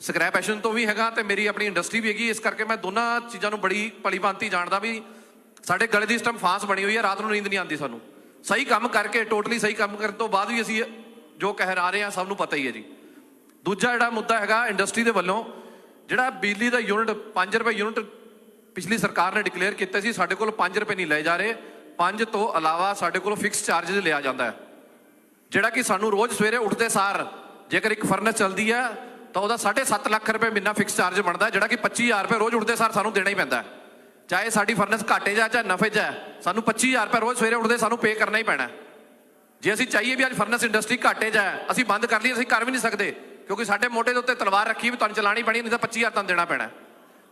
ਸਕ੍ਰੈਪ ਐਸ਼ਨ ਤੋਂ ਵੀ ਹੈਗਾ ਤੇ ਮੇਰੀ ਆਪਣੀ ਇੰਡਸਟਰੀ ਵੀ ਹੈਗੀ, ਇਸ ਕਰਕੇ ਮੈਂ ਦੋਨਾਂ ਚੀਜ਼ਾਂ ਨੂੰ ਬੜੀ ਭਲੀ ਭਾਂਤੀ ਜਾਣਦਾ ਵੀ ਸਾਡੇ ਗਲੇ ਦੀ ਇਸ ਟਾਈਮ ਫਾਂਸ ਬਣੀ ਹੋਈ ਹੈ, ਰਾਤ ਨੂੰ ਨੀਂਦ ਨਹੀਂ ਆਉਂਦੀ ਸਾਨੂੰ। ਸਹੀ ਕੰਮ ਕਰਕੇ, ਟੋਟਲੀ ਸਹੀ ਕੰਮ ਕਰਨ ਤੋਂ ਬਾਅਦ ਵੀ ਅਸੀਂ ਜੋ ਕਹਿ ਰਹੇ ਹਾਂ ਸਭ ਨੂੰ ਪਤਾ ਹੀ ਹੈ ਜੀ। ਦੂਜਾ ਜਿਹੜਾ ਮੁੱਦਾ ਹੈਗਾ ਇੰਡਸਟਰੀ ਦੇ ਵੱਲੋਂ, ਜਿਹੜਾ ਬਿਜਲੀ ਦਾ ਯੂਨਿਟ 5 ਰੁਪਏ ਯੂਨਿਟ ਪਿਛਲੀ ਸਰਕਾਰ ਨੇ ਡਿਕਲੇਅਰ ਕੀਤਾ ਸੀ, ਸਾਡੇ ਕੋਲ 5 ਰੁਪਏ ਨਹੀਂ ਲਏ ਜਾ ਰਹੇ। 5 ਤੋਂ ਇਲਾਵਾ ਸਾਡੇ ਕੋਲ ਫਿਕਸ ਚਾਰजेस ਲਿਆ ਜਾਂਦਾ ਹੈ, ਜਿਹੜਾ ਕਿ ਸਾਨੂੰ ਰੋਜ਼ ਸਵੇਰੇ ਉੱਠਦੇ ਸਾਰ ਜੇਕਰ ਇੱਕ ਫਰਨਸ ਚੱਲਦੀ ਹੈ ਤਾਂ ਉਹਦਾ 7.5 ਲੱਖ ਰੁਪਏ ਮਹੀਨਾ ਫਿਕਸ ਚਾਰਜ ਬਣਦਾ, ਜਿਹੜਾ ਕਿ 25,000 ਰੁਪਏ ਰੋਜ਼ ਉੱਠਦੇ ਸਾਰ ਸਾਨੂੰ ਦੇਣਾ ਹੀ ਪੈਂਦਾ। ਚਾਹੇ ਸਾਡੀ ਫਰਨਸ ਘਾਟੇ ਜਾ ਚਾਹੇ ਨਫੇ 'ਚ ਹੈ, ਸਾਨੂੰ 25,000 ਰੁਪਏ ਰੋਜ਼ ਸਵੇਰੇ ਉੱਠਦੇ ਸਾਨੂੰ ਪੇ ਕਰਨਾ ਹੀ ਪੈਣਾ। ਜੇ ਅਸੀਂ ਚਾਹੀਏ ਵੀ ਅੱਜ ਫਰਨਸ ਇੰਡਸਟਰੀ ਘਾਟੇ 'ਚ ਹੈ, ਅਸੀਂ ਬੰਦ ਕਰ ਲਈਏ, ਅਸੀਂ ਕਰ ਵੀ ਨਹੀਂ ਸਕਦੇ, ਕਿਉਂਕਿ ਸਾਡੇ ਮੋਢੇ ਦੇ ਉੱਤੇ ਤਲਵਾਰ ਰੱਖੀ ਵੀ ਤੁਹਾਨੂੰ ਚਲਾਣੀ ਪੈਣੀ, ਨਹੀਂ ਤਾਂ 25,000 ਤੁਹਾਨੂੰ ਦੇਣਾ ਪੈਣਾ।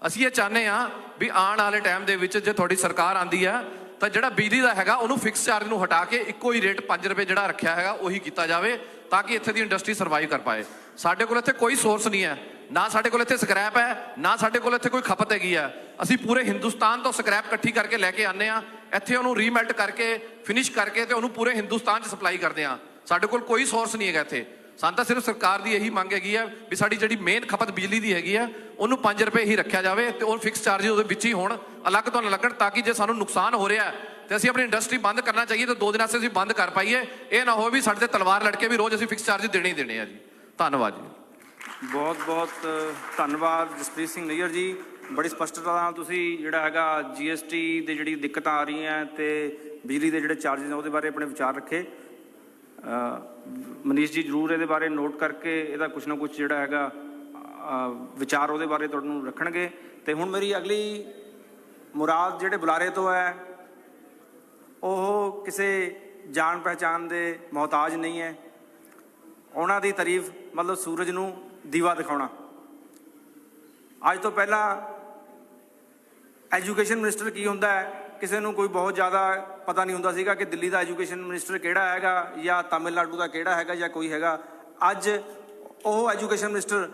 ਅਸੀਂ ਇਹ ਚਾਹੁੰਦੇ ਹਾਂ ਵੀ ਆਉਣ ਵਾਲੇ ਟਾਈਮ ਦੇ ਵਿੱਚ ਜੇ ਤੁਹਾਡੀ ਸਰਕਾਰ ਆਉਂਦੀ ਹੈ ਤਾਂ ਜਿਹੜਾ ਬਿਜਲੀ ਦਾ ਹੈਗਾ ਉਹਨੂੰ ਫਿਕਸ ਚਾਰਜ ਨੂੰ ਹਟਾ ਕੇ ਇੱਕੋ ਹੀ ਰੇਟ 5 ਰੁਪਏ ਜਿਹੜਾ ਰੱਖਿਆ ਹੈਗਾ ਉਹੀ ਕੀਤਾ ਜਾਵੇ, ਤਾਂ ਕਿ ਇੱਥੇ ਦੀ ਇੰਡਸਟਰੀ ਸਰਵਾਈਵ ਕਰ ਪਾਏ। ਸਾਡੇ ਕੋਲ ਇੱਥੇ ਕੋਈ ਸੋਰਸ ਨਹੀਂ ਹੈ, ਨਾ ਸਾਡੇ ਕੋਲ ਇੱਥੇ ਸਕ੍ਰੈਪ ਹੈ, ਨਾ ਸਾਡੇ ਕੋਲ ਇੱਥੇ ਕੋਈ ਖਪਤ ਹੈਗੀ ਆ। ਅਸੀਂ ਪੂਰੇ ਹਿੰਦੁਸਤਾਨ ਤੋਂ ਸਕ੍ਰੈਪ ਇਕੱਠੀ ਕਰਕੇ ਲੈ ਕੇ ਆਉਂਦੇ ਹਾਂ, ਇੱਥੇ ਉਹਨੂੰ ਰੀਮੈਲਟ ਕਰਕੇ ਫਿਨਿਸ਼ ਕਰਕੇ ਤੇ ਉਹਨੂੰ ਪੂਰੇ ਹਿੰਦੁਸਤਾਨ 'ਚ ਸਪਲਾਈ ਕਰਦੇ ਹਾਂ। ਸਾਡੇ ਕੋਲ ਕੋਈ ਸੋਰਸ ਨਹੀਂ ਹੈਗਾ ਇੱਥੇ। ਸਾਨੂੰ ਤਾਂ ਸਿਰਫ ਸਰਕਾਰ ਦੀ ਇਹੀ ਮੰਗ ਹੈਗੀ ਆ ਵੀ ਸਾਡੀ ਜਿਹੜੀ ਮੇਨ ਖਪਤ ਬਿਜਲੀ ਦੀ ਹੈਗੀ ਆ ਉਹਨੂੰ 5 ਰੁਪਏ ਹੀ ਰੱਖਿਆ ਜਾਵੇ ਤੇ ਉਹ ਫਿਕਸ ਚਾਰजेस ਉਹਦੇ ਵਿੱਚ ਹੀ ਹੋਣ, ਅਲੱਗ ਤੋਂ ਨਾ ਲੱਗਣ, ਤਾਂ ਕਿ ਜੇ ਸਾਨੂੰ ਨੁਕਸਾਨ ਹੋ ਰਿਹਾ ਤੇ ਅਸੀਂ ਆਪਣੀ ਇੰਡਸਟਰੀ ਬੰਦ ਕਰਨਾ ਚਾਹੀਏ ਤਾਂ 2 ਦਿਨਾਂ 'ਚ ਅਸੀਂ ਬੰਦ ਕਰ ਪਾਈਏ। ਇਹ ਨਾ ਹੋਵੇ ਵੀ ਸਾਡੇ ਤੇ ਤਲਵਾਰ ਲਟਕੇ ਵੀ ਰੋਜ਼ ਅਸੀਂ ਫਿਕਸ ਚਾਰजेस ਦੇਣੇ ਹੀ ਦੇਣੇ ਆ ਜੀ। ਧੰਨਵਾਦ ਜੀ। ਬਹੁਤ ਬਹੁਤ ਧੰਨਵਾਦ ਜਸਪ੍ਰੀਤ ਸਿੰਘ ਨਈਅਰ ਜੀ। ਬੜੀ ਸਪਸ਼ਟਤਾ ਨਾਲ ਤੁਸੀਂ ਜਿਹੜਾ ਹੈਗਾ GST ਦੇ ਜਿਹੜੀ ਦਿੱਕਤਾਂ ਆ ਰਹੀਆਂ ਤੇ ਬਿਜਲੀ ਦੇ ਜਿਹੜੇ ਚਾਰजेस ਨੇ ਉਹਦੇ ਬਾਰੇ ਆਪਣੇ ਵਿਚਾਰ ਰੱਖੇ। ਮਨੀਸ਼ ਜੀ ਜ਼ਰੂਰ ਇਹਦੇ ਬਾਰੇ ਨੋਟ ਕਰਕੇ ਇਹਦਾ ਕੁਛ ਨਾ ਕੁਛ ਜਿਹੜਾ ਹੈਗਾ ਵਿਚਾਰ ਉਹਦੇ ਬਾਰੇ ਤੁਹਾਨੂੰ ਰੱਖਣਗੇ। ਤੇ ਹੁਣ ਮੇਰੀ ਅਗਲੀ ਮੁਰਾਦ ਜਿਹੜੇ ਬੁਲਾਰੇ ਤੋਂ ਹੈ, ਉਹ ਕਿਸੇ ਜਾਣ ਪਹਿਚਾਣ ਦੇ ਮੁਹਤਾਜ ਨਹੀਂ ਹੈ। ਉਹਨਾਂ ਦੀ ਤਾਰੀਫ ਮਤਲਬ ਸੂਰਜ ਨੂੰ ਦੀਵਾ ਦਿਖਾਉਣਾ। ਅੱਜ ਤੋਂ ਪਹਿਲਾਂ ਐਜੂਕੇਸ਼ਨ ਮਿਨਿਸਟਰ ਕੀ ਹੁੰਦਾ ਹੈ ਕਿਸੇ ਨੂੰ ਕੋਈ ਬਹੁਤ ਜ਼ਿਆਦਾ ਪਤਾ ਨਹੀਂ ਹੁੰਦਾ ਸੀਗਾ ਕਿ ਦਿੱਲੀ ਦਾ ਐਜੂਕੇਸ਼ਨ ਮਿਨਿਸਟਰ ਕਿਹੜਾ ਹੈਗਾ ਜਾਂ ਤਾਮਿਲਨਾਡੂ ਦਾ ਕਿਹੜਾ ਹੈਗਾ ਜਾਂ ਕੋਈ ਹੈਗਾ। ਅੱਜ ਉਹ ਐਜੂਕੇਸ਼ਨ ਮਿਨਿਸਟਰ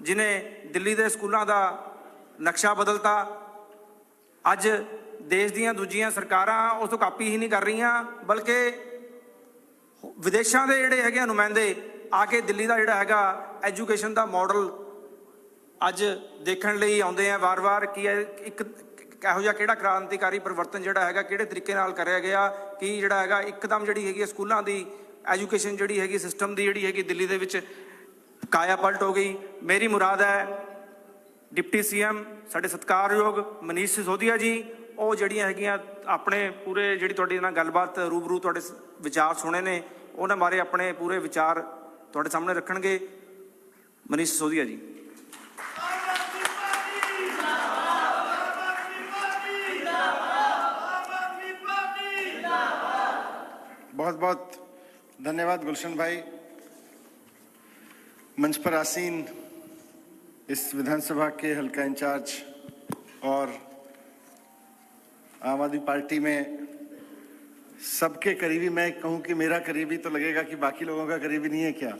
ਜਿਨੇ ਦਿੱਲੀ ਦੇ ਸਕੂਲਾਂ ਦਾ ਨਕਸ਼ਾ ਬਦਲਤਾ, ਅੱਜ ਦੇਸ਼ ਦੀਆਂ ਦੂਜੀਆਂ ਸਰਕਾਰਾਂ ਉਸ ਤੋਂ ਕਾਪੀ ਹੀ ਨਹੀਂ ਕਰ ਰਹੀਆਂ, ਬਲਕਿ ਵਿਦੇਸ਼ਾਂ ਦੇ ਜਿਹੜੇ ਹੈਗੇ ਨੁਮਾਇੰਦੇ ਆ ਕੇ ਦਿੱਲੀ ਦਾ ਜਿਹੜਾ ਹੈਗਾ ਐਜੂਕੇਸ਼ਨ ਦਾ ਮਾਡਲ ਅੱਜ ਦੇਖਣ ਲਈ ਆਉਂਦੇ ਆ ਵਾਰ-ਵਾਰ। ਕੀ ਹੈ ਇੱਕ ਇਹੋ ਜਿਹਾ ਕਿਹੜਾ ਕ੍ਰਾਂਤੀਕਾਰੀ ਪਰਿਵਰਤਨ ਜਿਹੜਾ ਹੈਗਾ ਕਿਹੜੇ ਤਰੀਕੇ ਨਾਲ ਕਰਿਆ ਗਿਆ ਕਿ ਜਿਹੜਾ ਹੈਗਾ ਇੱਕਦਮ ਜਿਹੜੀ ਹੈਗੀ ਸਕੂਲਾਂ ਦੀ ਐਜੂਕੇਸ਼ਨ ਜਿਹੜੀ ਹੈਗੀ ਸਿਸਟਮ ਦੀ ਜਿਹੜੀ ਹੈਗੀ ਦਿੱਲੀ ਦੇ ਵਿੱਚ ਕਾਇਆ ਪਲਟ ਹੋ ਗਈ। ਮੇਰੀ ਮੁਰਾਦ ਹੈ ਡਿਪਟੀ CM ਸਾਡੇ ਸਤਿਕਾਰਯੋਗ ਮਨੀਸ਼ ਸਿਸੋਦੀਆ ਜੀ, ਉਹ ਜਿਹੜੀਆਂ ਹੈਗੀਆਂ ਆਪਣੇ ਪੂਰੇ ਜਿਹੜੀ ਤੁਹਾਡੀ ਨਾਲ ਗੱਲਬਾਤ ਰੂਬਰੂ ਤੁਹਾਡੇ ਵਿਚਾਰ ਸੁਣੇ ਨੇ ਉਹਨਾਂ ਬਾਰੇ ਆਪਣੇ ਪੂਰੇ ਵਿਚਾਰ ਤੁਹਾਡੇ ਸਾਹਮਣੇ ਰੱਖਣਗੇ। ਮਨੀਸ਼ ਸਿਸੋਦੀਆ ਜੀ। बहुत बहुत धन्यवाद गुलशन भाई। मंच पर आसीन इस विधानसभा के हल्का इंचार्ज और आम आदमी पार्टी में सबके करीबी, मैं कहूं कि मेरा करीबी तो लगेगा कि बाकी लोगों का करीबी नहीं है क्या,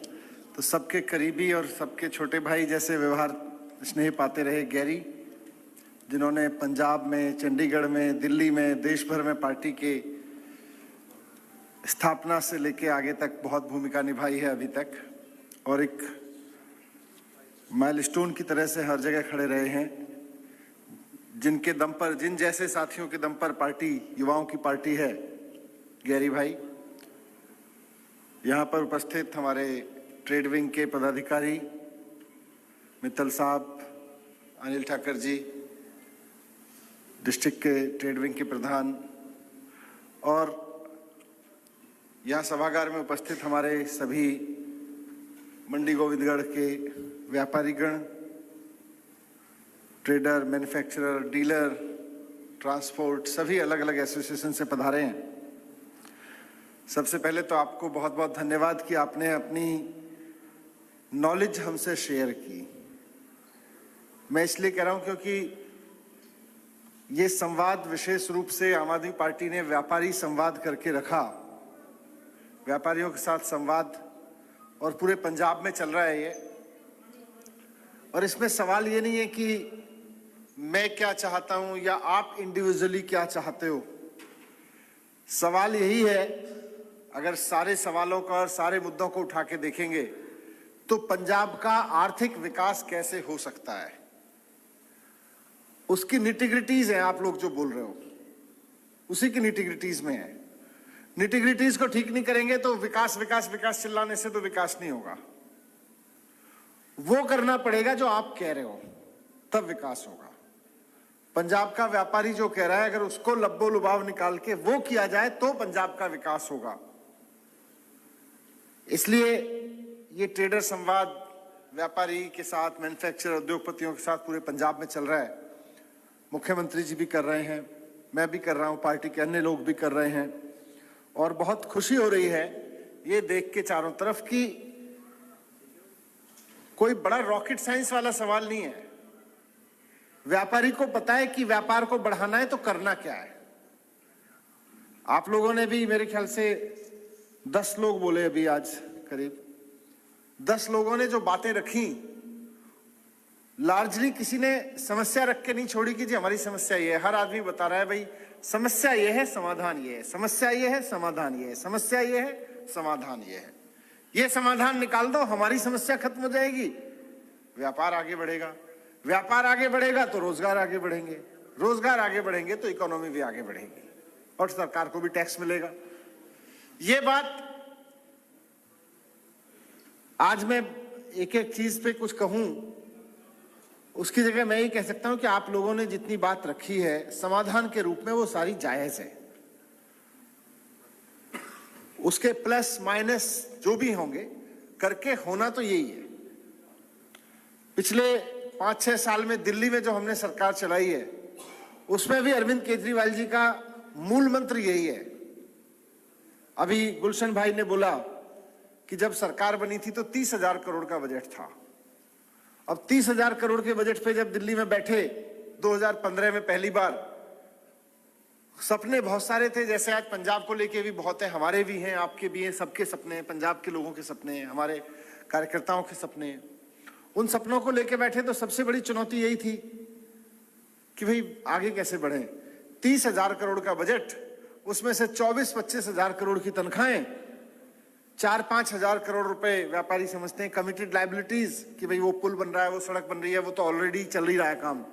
तो सबके करीबी और सबके छोटे भाई जैसे व्यवहार स्नेह पाते रहे गैरी, जिन्होंने पंजाब में, चंडीगढ़ में, दिल्ली में, देश भर में पार्टी के स्थापना से लेके आगे तक बहुत भूमिका निभाई है अभी तक, और एक माइलस्टोन की तरह से हर जगह खड़े रहे हैं। जिनके दम पर, जिन जैसे साथियों के दम पर पार्टी युवाओं की पार्टी है गैरी भाई। यहाँ पर उपस्थित हमारे ट्रेड विंग के पदाधिकारी मित्तल साहब, अनिल ठाकर जी, डिस्ट्रिक्ट के ट्रेड विंग के प्रधान, और यहाँ सभागार में उपस्थित हमारे सभी मंडी गोविंदगढ़ के व्यापारीगण, ट्रेडर, मैन्युफैक्चरर, डीलर, ट्रांसपोर्ट, सभी अलग अलग एसोसिएशन से पधारे हैं। सबसे पहले तो आपको बहुत बहुत धन्यवाद कि आपने अपनी नॉलेज हमसे शेयर की। मैं इसलिए कह रहा हूं क्योंकि ये संवाद विशेष रूप से आम आदमी पार्टी ने व्यापारी संवाद करके रखा, व्यापारियों के साथ संवाद, और पूरे पंजाब में चल रहा है ये। और इसमें सवाल ये नहीं है कि मैं क्या चाहता हूं या आप इंडिविजुअली क्या चाहते हो, सवाल यही है, अगर सारे सवालों का और सारे मुद्दों को उठा के देखेंगे तो पंजाब का आर्थिक विकास कैसे हो सकता है, उसकी निटिग्रिटीज है। आप लोग जो बोल रहे हो उसी की निटिग्रिटीज में है। निटिग्रिटीज को ठीक नहीं करेंगे तो विकास विकास विकास चिल्लाने से तो विकास नहीं होगा। वो करना पड़ेगा जो आप कह रहे हो, तब विकास होगा। पंजाब का व्यापारी जो कह रहा है, अगर उसको लब्बो लुभाव निकाल के वो किया जाए तो पंजाब का विकास होगा। इसलिए ये ट्रेडर संवाद व्यापारी के साथ, मैन्युफैक्चरर, उद्योगपतियों के साथ पूरे पंजाब में चल रहा है। मुख्यमंत्री जी भी कर रहे हैं, मैं भी कर रहा हूं, पार्टी के अन्य लोग भी कर रहे हैं, और बहुत खुशी हो रही है ये देख के चारों तरफ कि कोई बड़ा रॉकेट साइंस वाला सवाल नहीं है। व्यापारी को पता है कि व्यापार को बढ़ाना है तो करना क्या है। आप लोगों ने भी मेरे ख्याल से 10 लोग बोले अभी, आज करीब 10 लोगों ने जो बातें रखी, लार्जली किसी ने समस्या रख के नहीं छोड़ी कि जी हमारी समस्या ये है। हर आदमी बता रहा है भाई समस्या ये है, समाधान ये है, समस्या ये है, समाधान ये है, समस्या ये है, समाधान ये है। ये समाधान निकाल दो, हमारी समस्या खत्म हो जाएगी, व्यापार आगे बढ़ेगा। व्यापार आगे बढ़ेगा तो रोजगार आगे बढ़ेंगे, रोजगार आगे बढ़ेंगे तो इकोनॉमी भी आगे बढ़ेगी और सरकार को भी टैक्स मिलेगा। ये बात आज मैं एक एक चीज पे कुछ कहूं, उसकी जगह मैं ये कह सकता हूं कि आप लोगों ने जितनी बात रखी है समाधान के रूप में, वो सारी जायज है। उसके प्लस माइनस जो भी होंगे करके होना तो यही है। पिछले 5-6 साल में दिल्ली में जो हमने सरकार चलाई है, उसमें भी अरविंद केजरीवाल जी का मूल मंत्र यही है। अभी गुलशन भाई ने बोला कि जब सरकार बनी थी तो 30,000 करोड़ का बजट था। अब 30,000 करोड़ के बजट पे जब दिल्ली में बैठे 2015 में पहली बार, सपने बहुत सारे थे। जैसे आज पंजाब को लेके भी बहुत है, हमारे भी हैं, आपके भी हैं, सबके सपने हैं, पंजाब के लोगों के सपने हैं, हमारे कार्यकर्ताओं के सपने हैं। उन सपनों को लेके बैठे तो सबसे बड़ी चुनौती यही थी कि भाई आगे कैसे बढ़े। 30,000 करोड़ का बजट, उसमें से 24-25 हजार करोड़ की तनख्वाहें, 4-5 हजार करोड़ रुपए व्यापारी समझते हैं कमिटेड लायबिलिटीज कि भाई वो पुल बन रहा है, वो सड़क बन रही है, वो तो ऑलरेडी चल ही रहा है काम।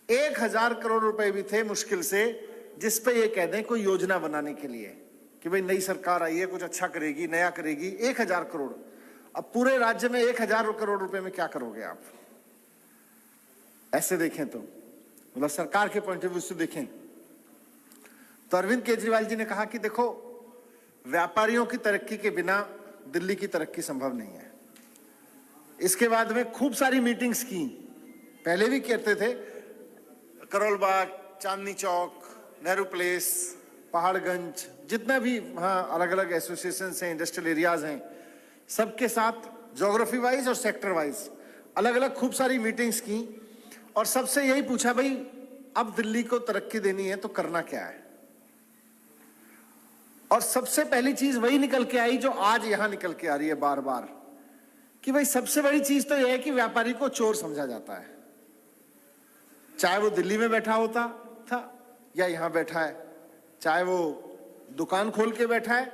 1,000 करोड़ रुपए भी थे मुश्किल से, जिसपे ये कह दें कोई योजना बनाने के लिए कि भाई नई सरकार आई है, कुछ अच्छा करेगी, नया करेगी। 1,000 करोड़। अब पूरे राज्य में 1,000 करोड़ रुपए में क्या करोगे आप? ऐसे देखें तो, मतलब सरकार के पॉइंट ऑफ व्यू से देखें तो अरविंद केजरीवाल जी ने कहा कि देखो, व्यापारियों की तरक्की के बिना दिल्ली की तरक्की संभव नहीं है। इसके बाद में खूब सारी मीटिंग्स की, पहले भी कहते थे, करोल बाग, चांदनी चौक, नेहरू प्लेस, पहाड़गंज, जितना भी वहाँ अलग अलग एसोसिएशन हैं, इंडस्ट्रियल एरियाज हैं, सबके साथ ज्योग्राफी वाइज और सेक्टर वाइज अलग अलग खूब सारी मीटिंग्स की और सबसे यही पूछा, भाई अब दिल्ली को तरक्की देनी है तो करना क्या है। और सबसे पहली चीज वही निकल के आई जो आज यहां निकल के आ रही है बार बार, कि भाई सबसे बड़ी चीज तो यह है कि व्यापारी को चोर समझा जाता है। चाहे वो दिल्ली में बैठा होता था या यहां बैठा है, चाहे वो दुकान खोल के बैठा है,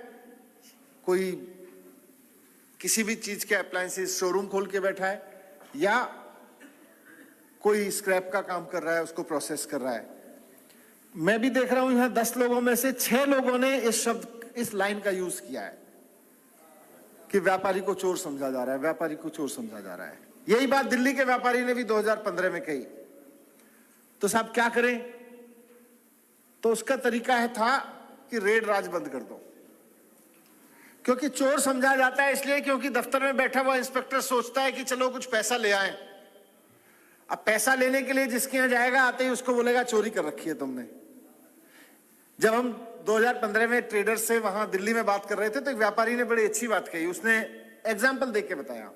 कोई किसी भी चीज के अप्लायंसेस शोरूम खोल के बैठा है, या कोई स्क्रैप का काम कर रहा है, उसको प्रोसेस कर रहा है। मैं भी देख रहा हूं यहां 10 लोगों में से 6 लोगों ने इस शब्द, इस लाइन का यूज किया है कि व्यापारी को चोर समझा जा रहा है, व्यापारी को चोर समझा जा रहा है। यही बात दिल्ली के व्यापारी ने भी 2015 में कही। तो साहब क्या करें? तो उसका तरीका है था कि रेड राज बंद कर दो, क्योंकि चोर समझा जाता है इसलिए क्योंकि दफ्तर में बैठा हुआ इंस्पेक्टर सोचता है कि चलो कुछ पैसा ले आए। अब पैसा लेने के लिए जिसके यहां जाएगा, आते ही उसको बोलेगा चोरी कर रखी है तुमने। जब हम 2015 में ट्रेडर से वहां दिल्ली में बात कर रहे थे तो एक व्यापारी ने बड़ी अच्छी बात कही, उसने एग्जाम्पल देके बताया।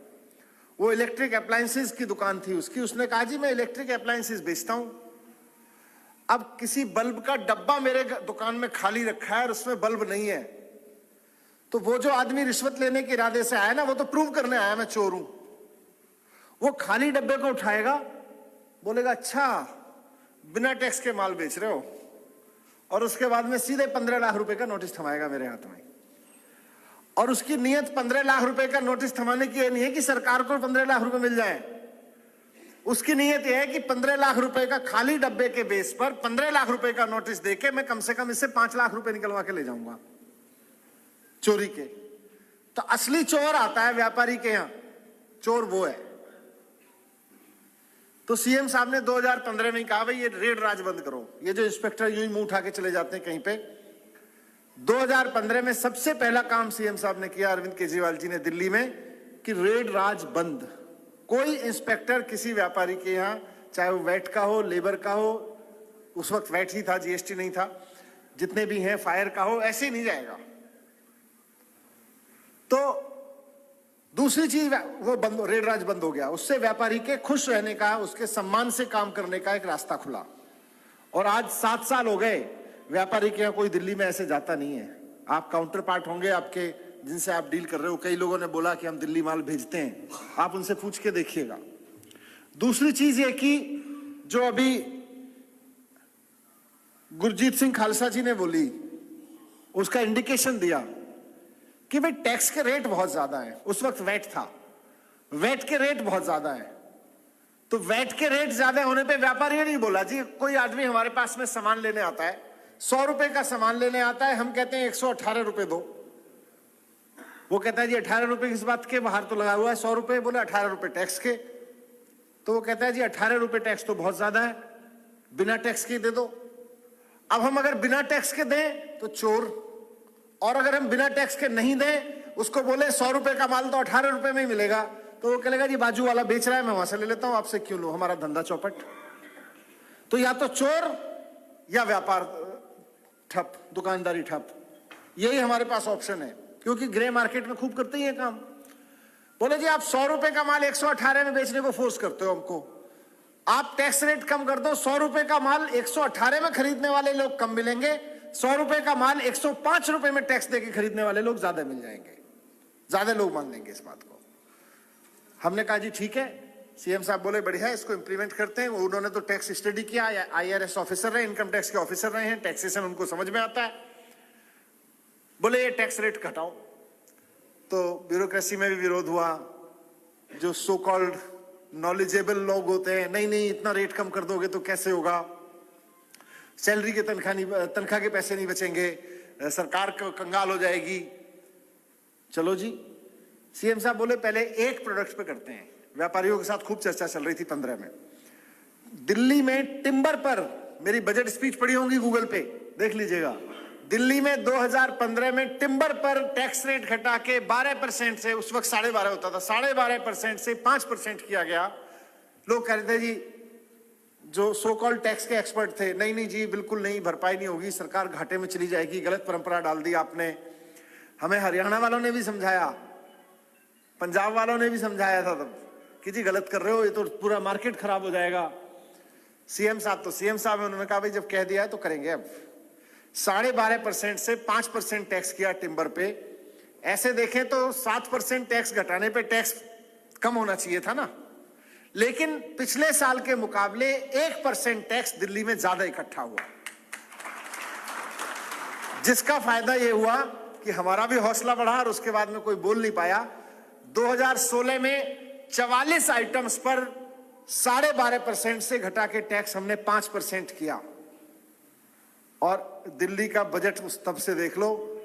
वो इलेक्ट्रिक अप्लायंसेस की दुकान थी उसकी, उसने कहा जी मैं इलेक्ट्रिक अप्लायंसेस बेचता हूं, अब किसी बल्ब का डब्बा मेरे दुकान में खाली रखा है और उसमें बल्ब नहीं है, तो वो जो आदमी रिश्वत लेने के इरादे से आया ना, वो तो प्रूव करने आया मैं चोर हूं। वो खाली डब्बे को उठाएगा, बोलेगा अच्छा बिना टैक्स के माल बेच रहे हो, और उसके बाद में सीधे 15 लाख रुपए का नोटिस थमाएगा मेरे हाथ में। और उसकी नीयत 15 लाख रुपए का नोटिस थमाने की ये नहीं है कि सरकार को 15 लाख रुपए मिल जाए। उसकी नीयत यह है कि 15 लाख रुपए का खाली डब्बे के बेस पर 15 लाख रुपए का नोटिस देके मैं कम से कम इससे 5 लाख रुपए निकलवा के ले जाऊंगा चोरी के। तो असली चोर आता है व्यापारी के यहां, चोर वो है। तो सीएम साहब ने 2015 में ही कहा भाई ये रेड राज बंद करो, ये जो इंस्पेक्टर यूं ही मुंह उठा के चले जाते हैं कहीं पे। 2015 में सबसे पहला काम सीएम साहब ने किया, अरविंद केजरीवाल जी ने दिल्ली में, कि रेड राज बंद। कोई इंस्पेक्टर किसी व्यापारी के यहां, चाहे वो वैट का हो, लेबर का हो, उस वक्त वैट ही था, जीएसटी नहीं था, जितने भी हैं, फायर का हो, ऐसे ही नहीं जाएगा। तो दूसरी चीज वो बंद, रेड राज बंद हो गया। उससे व्यापारी के खुश रहने का, उसके सम्मान से काम करने का एक रास्ता खुला। और आज 7 साल हो गए व्यापारी के यहाँ कोई दिल्ली में ऐसे जाता नहीं है। आप काउंटर पार्ट होंगे आपके जिनसे आप डील कर रहे हो, कई लोगों ने बोला कि हम दिल्ली माल भेजते हैं, आप उनसे पूछ के देखिएगा। दूसरी चीज ये कि जो अभी गुरजीत सिंह खालसा जी ने बोली, उसका इंडिकेशन दिया कि भाई टैक्स के रेट बहुत ज्यादा है। उस वक्त वैट था, वैट के रेट बहुत ज्यादा है। तो वैट के रेट ज्यादा होने पे व्यापारी ने नहीं बोला जी, कोई आदमी हमारे पास में सामान लेने आता है, 100 रुपए का सामान लेने आता है, हम कहते हैं 118 रुपए दो। वो कहता है जी 18 रुपए किस बात के, बाहर तो लगा हुआ है 100 रुपए। बोले 18 रुपए टैक्स के। तो वो कहता है जी 18 रुपए टैक्स तो बहुत ज्यादा है, बिना टैक्स के दे दो। अब हम अगर बिना टैक्स के दें तो चोर, और अगर हम बिना टैक्स के नहीं दें, उसको बोले 100 रुपए का माल तो 18 रुपए में ही मिलेगा, तो वो कहेगा जी बाजू वाला बेच रहा है, मैं वहां से ले लेता हूं, आपसे क्यों लूं, हमारा धंधा चौपट। तो या तो चोर या व्यापार ठप, दुकानदारी ठप, यही हमारे पास ऑप्शन है। क्योंकि ग्रे मार्केट में खूब करते ही है काम। बोले जी आप 100 रुपए का माल 118 में बेचने को फोर्स करते हो हमको, आप टैक्स रेट कम कर दो, 100 रुपए का माल 118 में खरीदने वाले लोग कम मिलेंगे, 100 रुपए का माल 105 रुपए में टैक्स देके खरीदने वाले लोग ज्यादा मिल जाएंगे, ज्यादा लोग मान लेंगे इस बात को। हमने कहा जी ठीक है। सीएम साहब बोले बढ़िया, इसको इंप्लीमेंट करते हैं। उन्होंने तो टैक्स स्टडी किया, आईआरएस ऑफिसर रहे, इनकम टैक्स के ऑफिसर रहे हैं, टैक्सेशन उनको समझ में आता है। बोले ये टैक्स रेट घटाओ। तो ब्यूरोक्रेसी में भी विरोध हुआ। जो सो कॉल्ड नॉलेजेबल लोग होते हैं, नहीं नहीं इतना रेट कम कर दोगे तो कैसे होगा, सैलरी के तनख्वाह के पैसे नहीं बचेंगे, सरकार को कंगाल हो जाएगी। चलो जी, सीएम साहब बोले पहले एक प्रोडक्ट पे करते हैं। व्यापारियों के साथ खूब चर्चा चल रही थी 15 में। दिल्ली में टिम्बर पर, मेरी बजट स्पीच पड़ी होंगी गूगल पे, देख लीजिएगा। दिल्ली में 2015 में टिम्बर पर टैक्स रेट घटा के 12% से, उस वक्त 12.5 होता था, 12.5% से 5% किया गया। लोग कह रहे थे जी, जो सो कॉल्ड टैक्स के एक्सपर्ट थे, नहीं नहीं जी बिल्कुल नहीं, भरपाई नहीं होगी, सरकार घाटे में चली जाएगी, गलत परंपरा डाल दी आपने। हमें हरियाणा वालों ने भी समझाया, पंजाब वालों ने भी समझाया था तब कि जी गलत कर रहे हो, ये तो पूरा मार्केट खराब हो जाएगा। सीएम साहब उन्होंने कहा भाई जब कह दिया है तो करेंगे। अब 12.5% से 5% टैक्स किया टिम्बर पे। ऐसे देखें तो 7% टैक्स घटाने पे टैक्स कम होना चाहिए था ना, लेकिन पिछले साल के मुकाबले 1% टैक्स दिल्ली में ज्यादा इकट्ठा हुआ, जिसका फायदा यह हुआ कि हमारा भी हौसला बढ़ा और उसके बाद में कोई बोल नहीं पाया। 2016 में 44 आइटम्स पर 12.5% से घटा के टैक्स हमने 5% किया। और दिल्ली का बजट उस तब से देख लो,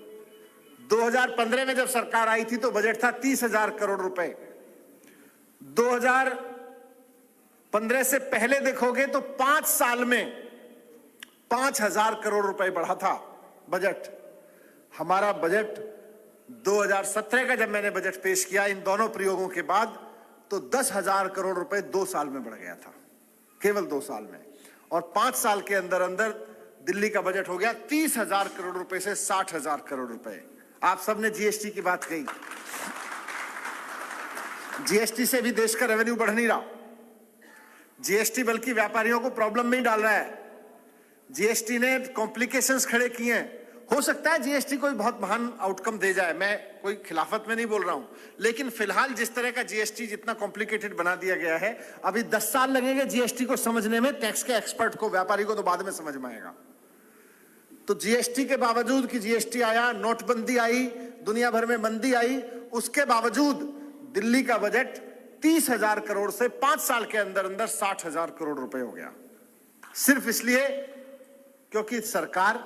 2015 में जब सरकार आई थी तो बजट था 30,000 करोड़ रुपए। 2015 से पहले देखोगे तो 5 साल में 5,000 करोड़ रुपए बढ़ा था बजट। हमारा बजट 2017 का जब मैंने बजट पेश किया इन दोनों प्रयोगों के बाद, तो 10,000 करोड़ रुपए 2 साल में बढ़ गया था, केवल 2 साल में। और 5 साल के अंदर अंदर दिल्ली का बजट हो गया 30,000 करोड़ रुपए से 60,000 करोड़ रुपए। आप सबने जीएसटी की बात कही, जीएसटी से भी देश का रेवेन्यू बढ़ नहीं रहा। जीएसटी बल्कि व्यापारियों को प्रॉब्लम में ही डाल रहा है। जीएसटी ने कॉम्प्लिकेशंस खड़े किए हैं। हो सकता है जीएसटी कोई बहुत महान आउटकम दे जाए, मैं कोई खिलाफत में नहीं बोल रहा हूं, लेकिन फिलहाल जिस तरह का जीएसटी जितना कॉम्प्लिकेटेड बना दिया गया है, अभी 10 साल लगेंगे जीएसटी को समझने में। टैक्स के एक्सपर्ट को, व्यापारी को तो बाद में समझ में आएगा। तो जीएसटी के बावजूद कि जीएसटी आया, नोटबंदी आई, दुनिया भर में मंदी आई, उसके बावजूद दिल्ली का बजट 30,000 करोड़ से 5 साल के अंदर अंदर 60,000 करोड़ रुपए हो गया। सिर्फ इसलिए क्योंकि सरकार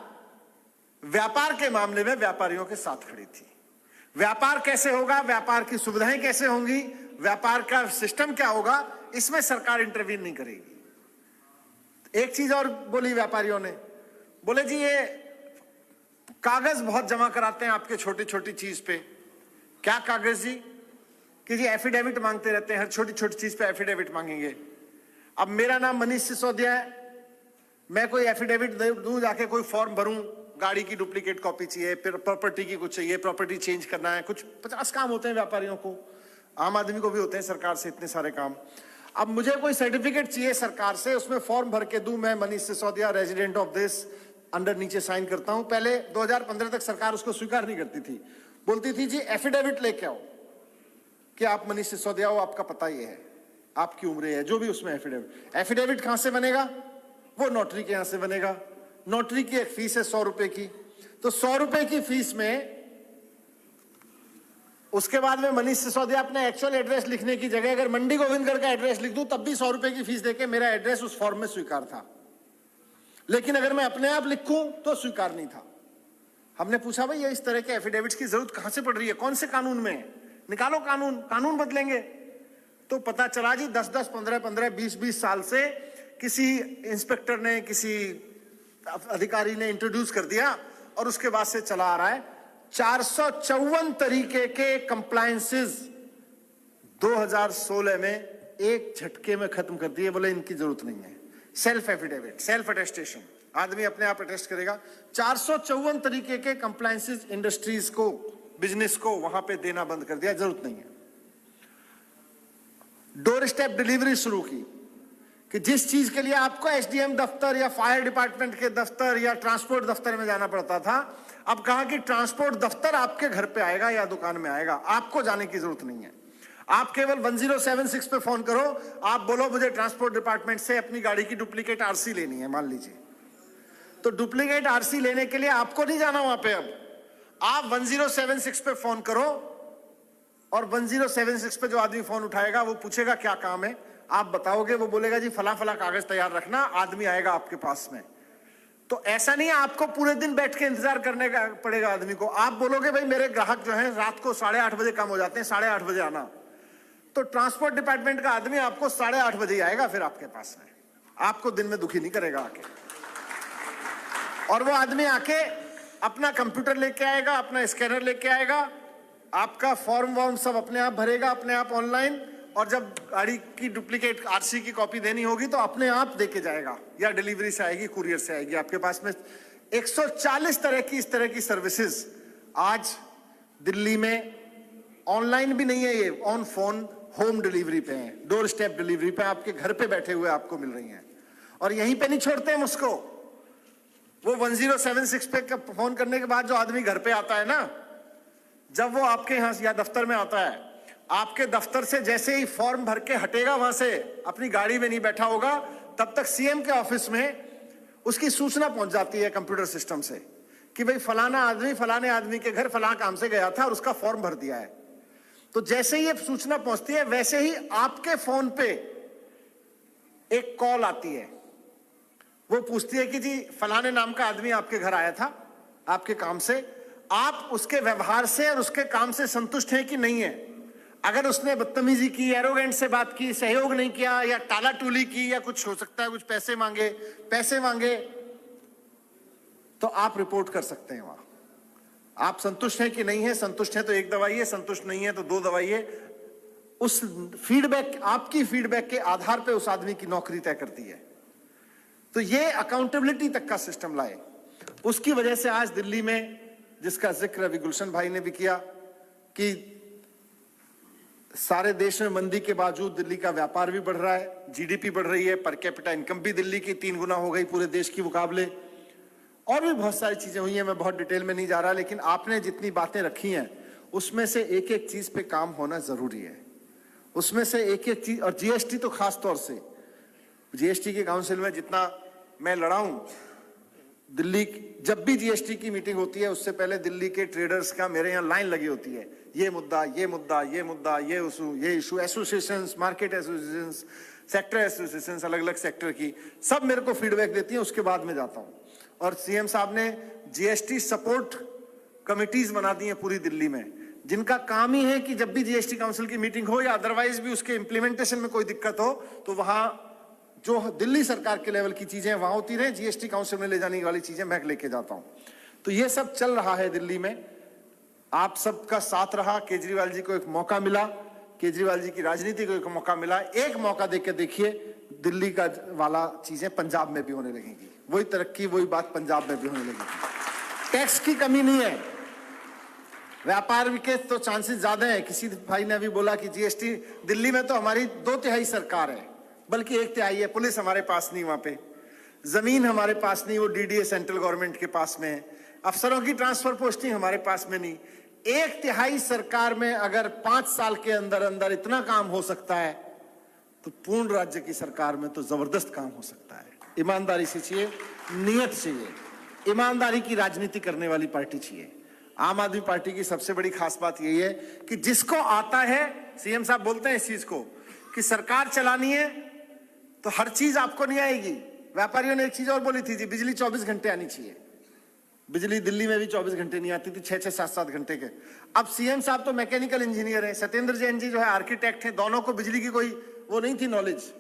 व्यापार के मामले में व्यापारियों के साथ खड़ी थी। व्यापार कैसे होगा, व्यापार की सुविधाएं कैसे होंगी, व्यापार का सिस्टम क्या होगा, इसमें सरकार इंटरवीन नहीं करेगी। एक चीज और बोली व्यापारियों ने, बोले जी ये कागज बहुत जमा कराते हैं आपके छोटी छोटी चीज पे। क्या कागज जी? कि जी एफिडेविट मांगते रहते हैं, हर छोटी छोटी चीज पे एफिडेविट मांगेंगे। अब मेरा नाम मनीष सिसोदिया है, मैं कोई एफिडेविट दूं, जाके कोई फॉर्म भरूं, गाड़ी की डुप्लीकेट कॉपी चाहिए, फिर प्रॉपर्टी की कुछ चाहिए, प्रॉपर्टी चेंज करना है, कुछ 50 काम होते हैं व्यापारियों को, आम आदमी को भी होते हैं, सरकार से इतने सारे काम। अब मुझे कोई सर्टिफिकेट चाहिए सरकार से, उसमें फॉर्म भर के दूं, मैं Manish Sisodia resident of this, under नीचे साइन करता हूं। पहले 2015 तक सरकार उसको स्वीकार नहीं करती थी, बोलती थी जी एफिडेविट लेके आओ कि आप मनीष सिसोदिया हो, आपका पता ये है, आपकी उम्र है, जो भी उसमें एफिडेविट। एफिडेविट कहां से बनेगा? वो नोटरी के यहां से बनेगा। नोटरी की एक फीस है 100 रुपए की, तो 100 रुपए की फीस में उसके बाद में मनीष सिसोदिया अपने एक्चुअल एड्रेस लिखने की जगह अगर मंडी गोविंदगढ़ का एड्रेस लिख दूं तब भी 100 रुपए की फीस देके मेरा एड्रेस उस फॉर्म में स्वीकार था। लेकिन अगर मैं अपने आप लिखूं तो स्वीकार नहीं था। हमने पूछा भाई ये इस तरह के एफिडेविट्स की जरूरत कहां से पड़ रही है, कौन से कानून में है, निकालो कानून, कानून बदलेंगे। तो पता चला जी 10-10, 15-15, 20-20 साल से किसी इंस्पेक्टर ने, किसी अधिकारी ने इंट्रोड्यूस कर दिया और उसके बाद से चला आ रहा है। 454 तरीके के कंप्लायंसेस 2016 में एक झटके में खत्म कर दिए, बोले इनकी जरूरत नहीं है। सेल्फ एफिडेविट, सेल्फ अटेस्टेशन, आदमी अपने आप अटेस्ट करेगा। 454 तरीके के कंप्लायंसेस इंडस्ट्रीज को, बिजनेस को वहां पे देना बंद कर दिया, जरूरत नहीं है। डोर स्टेप डिलीवरी शुरू की कि जिस चीज के लिए आपको एसडीएम दफ्तर या फायर डिपार्टमेंट के दफ्तर या ट्रांसपोर्ट दफ्तर में जाना पड़ता था, अब कहा कि ट्रांसपोर्ट दफ्तर आपके घर पे आएगा या दुकान में आएगा, आपको जाने की जरूरत नहीं है। आप केवल 1076 पे फोन करो, आप बोलो मुझे ट्रांसपोर्ट डिपार्टमेंट से अपनी गाड़ी की डुप्लीकेट आरसी लेनी है, मान लीजिए, तो डुप्लीकेट आरसी लेने के लिए आपको नहीं जाना वहां पे। अब आप 1076 पे फोन करो और 1076 पे जो आदमी फोन उठाएगा वो पूछेगा क्या काम है, आप बताओगे, वो बोलेगा जी फला फला कागज तैयार रखना, आदमी आएगा आपके पास में। तो ऐसा नहीं है आपको पूरे दिन बैठ के इंतजार करने का पड़ेगा आदमी को। आप बोलोगे भाई मेरे ग्राहक जो हैं रात को 8:30 बजे काम हो जाते हैं, 8:30 बजे आना, तो ट्रांसपोर्ट डिपार्टमेंट का आदमी आपको 8:30 बजे ही आएगा फिर आपके पास में, आपको दिन में दुखी नहीं करेगा आके। और वो आदमी आके अपना कंप्यूटर लेके आएगा, अपना स्कैनर लेके आएगा, आपका फॉर्म वॉर्म सब अपने आप भरेगा, अपने आप ऑनलाइन, और जब गाड़ी की डुप्लीकेट आरसी की कॉपी देनी होगी तो अपने आप देके जाएगा, या डिलीवरी से आएगी, कुरियर से आएगी आपके पास में। 140 तरह की इस तरह की सर्विसेज आज दिल्ली में ऑनलाइन भी नहीं है, ये ऑन फोन होम डिलीवरी पे है, डोर स्टेप डिलीवरी पे, आपके घर पे बैठे हुए आपको मिल रही हैं। और यहीं पे नहीं छोड़ते हम उसको, वो 1076 पे फोन करने के बाद जो आदमी घर पे आता है ना, जब वो आपके यहाँ या दफ्तर में आता है, आपके दफ्तर से जैसे ही फॉर्म भर के हटेगा वहां से, अपनी गाड़ी में नहीं बैठा होगा, तब तक सीएम के ऑफिस में उसकी सूचना पहुंच जाती है कंप्यूटर सिस्टम से कि भाई फलाना आदमी फलाने आदमी के घर फलाना काम से गया था और उसका फॉर्म भर दिया है। तो जैसे ही ये सूचना पहुंचती है वैसे ही आपके फोन पे एक कॉल आती है, वो पूछती है कि जी फलाने नाम का आदमी आपके घर आया था आपके काम से, आप उसके व्यवहार से और उसके काम से संतुष्ट हैं कि नहीं है। अगर उसने बदतमीजी की, एरोगेंट से बात की, सहयोग नहीं किया, या टाला टूली की, या कुछ हो सकता है कुछ पैसे मांगे, तो आप रिपोर्ट कर सकते हैं वहां। आप संतुष्ट हैं कि नहीं है, संतुष्ट है तो 1 दवाई है, संतुष्ट नहीं है तो 2 दवाई है। उस फीडबैक, आपकी फीडबैक के आधार पे उस आदमी की नौकरी तय करती है। तो ये अकाउंटेबिलिटी तक का सिस्टम लाए, उसकी वजह से आज दिल्ली में, जिसका जिक्र अभी गुलशन भाई ने भी किया, कि सारे देश में मंदी के बावजूद दिल्ली का व्यापार भी बढ़ रहा है, जीडीपी बढ़ रही है, पर कैपिटा इनकम भी दिल्ली की 3 गुना हो गई पूरे देश के मुकाबले, और भी बहुत सारी चीजें हुई हैं, मैं बहुत डिटेल में नहीं जा रहा, लेकिन आपने जितनी बातें रखी हैं उसमें से एक एक चीज पे काम होना जरूरी है। उसमें से एक एक चीज, और जीएसटी तो खास तौर से, जीएसटी के काउंसिल में जितना मैं लड़ा हूं, दिल्ली जब भी जीएसटी की मीटिंग होती है उससे पहले दिल्ली के ट्रेडर्स का मेरे यहाँ लाइन लगी होती है, ये मुद्दा, ये मुद्दा, ये मुद्दा, ये issue, associations, market associations, sector associations, अलग अलग सेक्टर की सब मेरे को फीडबैक देती हैं, उसके बाद में जाता हूँ। और सीएम साहब ने जीएसटी सपोर्ट कमिटीज बना दी हैं पूरी दिल्ली में, जिनका काम ही है कि जब भी जीएसटी काउंसिल की मीटिंग हो या अदरवाइज भी उसके इंप्लीमेंटेशन में कोई दिक्कत हो तो वहां जो दिल्ली सरकार के लेवल की चीजें वहां होती रहे, जीएसटी काउंसिल में ले जाने वाली चीजें मैं लेके जाता हूं। तो ये सब चल रहा है दिल्ली में। आप सबका साथ रहा, केजरीवाल जी को एक मौका मिला, केजरीवाल जी की राजनीति को एक मौका मिला। एक मौका देकर देखिए, दिल्ली का वाला चीजें पंजाब में भी होने लगेंगी, वही तरक्की वही बात पंजाब में भी होने लगेगी। टैक्स की कमी नहीं है, व्यापार के तो चांसेस ज्यादा है। किसी भाई ने अभी बोला कि जीएसटी दिल्ली में तो हमारी 2/3 सरकार है, बल्कि 1/3 है। पुलिस हमारे पास नहीं, वहां पे जमीन हमारे पास नहीं, वो डीडीए सेंट्रल गवर्नमेंट के पास में है। अफसरों की ट्रांसफर पोस्टिंग हमारे पास में नहीं। 1/3 सरकार में अगर 5 साल के अंदर अंदर इतना काम हो सकता है तो पूर्ण राज्य की सरकार में तो जबरदस्त काम हो सकता है। ईमानदारी से चाहिए, नियत चाहिए, ईमानदारी की राजनीति करने वाली पार्टी चाहिए। आम आदमी पार्टी की सबसे बड़ी खास बात यही है कि जिसको आता है, सीएम साहब बोलते हैं इस चीज को कि सरकार चलानी है तो हर चीज आपको नहीं आएगी। व्यापारियों ने एक चीज और बोली थी जी, बिजली 24 घंटे आनी चाहिए। बिजली दिल्ली में भी 24 घंटे नहीं आती थी, 6-6, 7-7 घंटे के। अब सीएम साहब तो मैकेनिकल इंजीनियर हैं, सत्येंद्र जैन जी जो है आर्किटेक्ट हैं, दोनों को बिजली की कोई वो नहीं थी नॉलेज।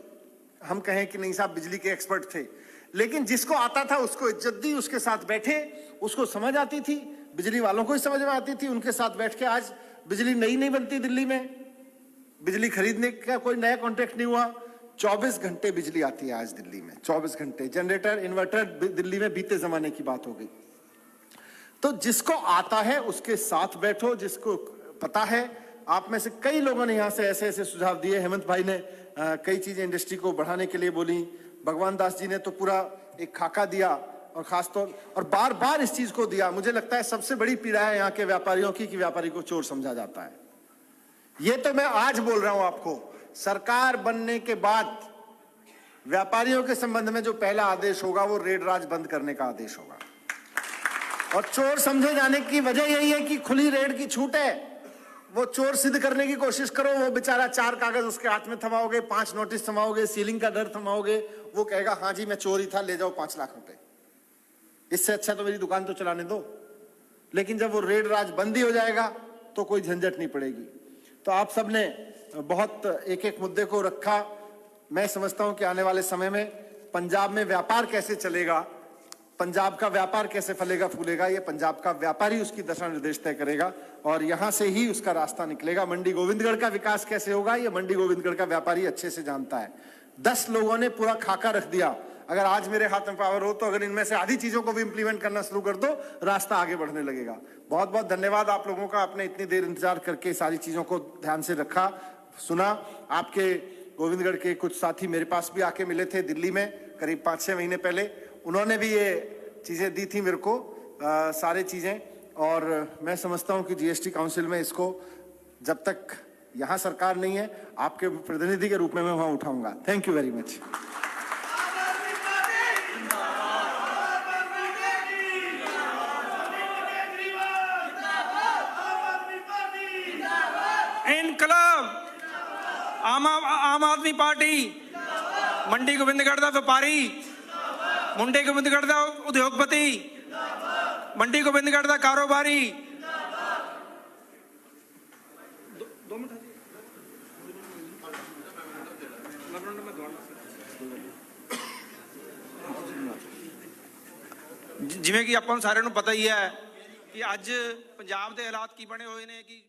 हम कहें कि नहीं साहब बिजली के एक्सपर्ट थे, लेकिन जिसको आता था उसको इज्जत दी, उसके साथ बैठे, उसको समझ आती थी, बिजली वालों को ही समझ में आती थी, उनके साथ बैठ के आज बिजली नई नहीं बनती दिल्ली में, बिजली खरीदने का कोई नया कॉन्ट्रैक्ट नहीं हुआ। 24 घंटे बिजली आती है आज दिल्ली में, 24 घंटे। जनरेटर इन्वर्टर दिल्ली में बीते जमाने की बात हो गई। तो जिसको आता है उसके साथ बैठो, जिसको पता है। आप में से कई लोगों ने यहां से ऐसे ऐसे सुझाव दिए। हेमंत भाई ने कई चीजें इंडस्ट्री को बढ़ाने के लिए बोली, भगवान दास जी ने तो पूरा एक खाका दिया और खासतौर और बार बार इस चीज को दिया। मुझे लगता है सबसे बड़ी पीड़ा है यहाँ के व्यापारियों की कि व्यापारी को चोर समझा जाता है। ये तो मैं आज बोल रहा हूं आपको, सरकार बनने के बाद व्यापारियों के संबंध में जो पहला आदेश होगा वो रेड राज बंद करने का आदेश होगा। और चोर समझे जाने की वजह यही है कि खुली रेड की छूट है। वो चोर सिद्ध करने की कोशिश करो, वो बेचारा 4 कागज उसके हाथ में थमाओगे, 5 नोटिस थमाओगे, सीलिंग का डर थमाओगे, वो कहेगा हाँ जी मैं चोर ही था, ले जाओ 5 लाख रुपए। इससे अच्छा तो मेरी दुकान तो चलाने दो। लेकिन जब वो रेड राज बंद ही हो जाएगा तो कोई झंझट नहीं पड़ेगी। तो आप सबने बहुत एक एक मुद्दे को रखा। मैं समझता हूं कि आने वाले समय में पंजाब में व्यापार कैसे चलेगा, पंजाब का व्यापार कैसे फलेगा फूलेगा, ये पंजाब का व्यापारी उसकी दिशा निर्देश तय करेगा और यहां से ही उसका रास्ता निकलेगा। मंडी गोविंदगढ़ का विकास कैसे होगा, ये मंडी गोविंदगढ़ का व्यापारी अच्छे से जानता है। 10 लोगों ने पूरा खाका रख दिया। अगर आज मेरे हाथ में पावर हो तो अगर इनमें से आधी चीजों को भी इंप्लीमेंट करना शुरू कर दो, रास्ता आगे बढ़ने लगेगा। बहुत बहुत धन्यवाद आप लोगों का, आपने इतनी देर इंतजार करके सारी चीजों को ध्यान से रखा, सुना। आपके गोविंदगढ़ के कुछ साथी मेरे पास भी आके मिले थे दिल्ली में करीब 5-6 महीने पहले, उन्होंने भी ये चीजें दी थी मेरे को, सारी चीजें। और मैं समझता हूं कि जीएसटी काउंसिल में इसको जब तक यहां सरकार नहीं है, आपके प्रतिनिधि के रूप में मैं वहां उठाऊंगा। Thank you very much. इनकलाब आम आदमी पार्टी, मंडी गोविंदगढ़ का व्यापारी, मुंडे गोविंदगढ़ का उद्योगपति, मंडी गोविंदगढ़ का कारोबारी। जिवें कि आपां नूं सारिआं नूं पता ही है कि अज पंजाब दे हालात की बने हुए ने कि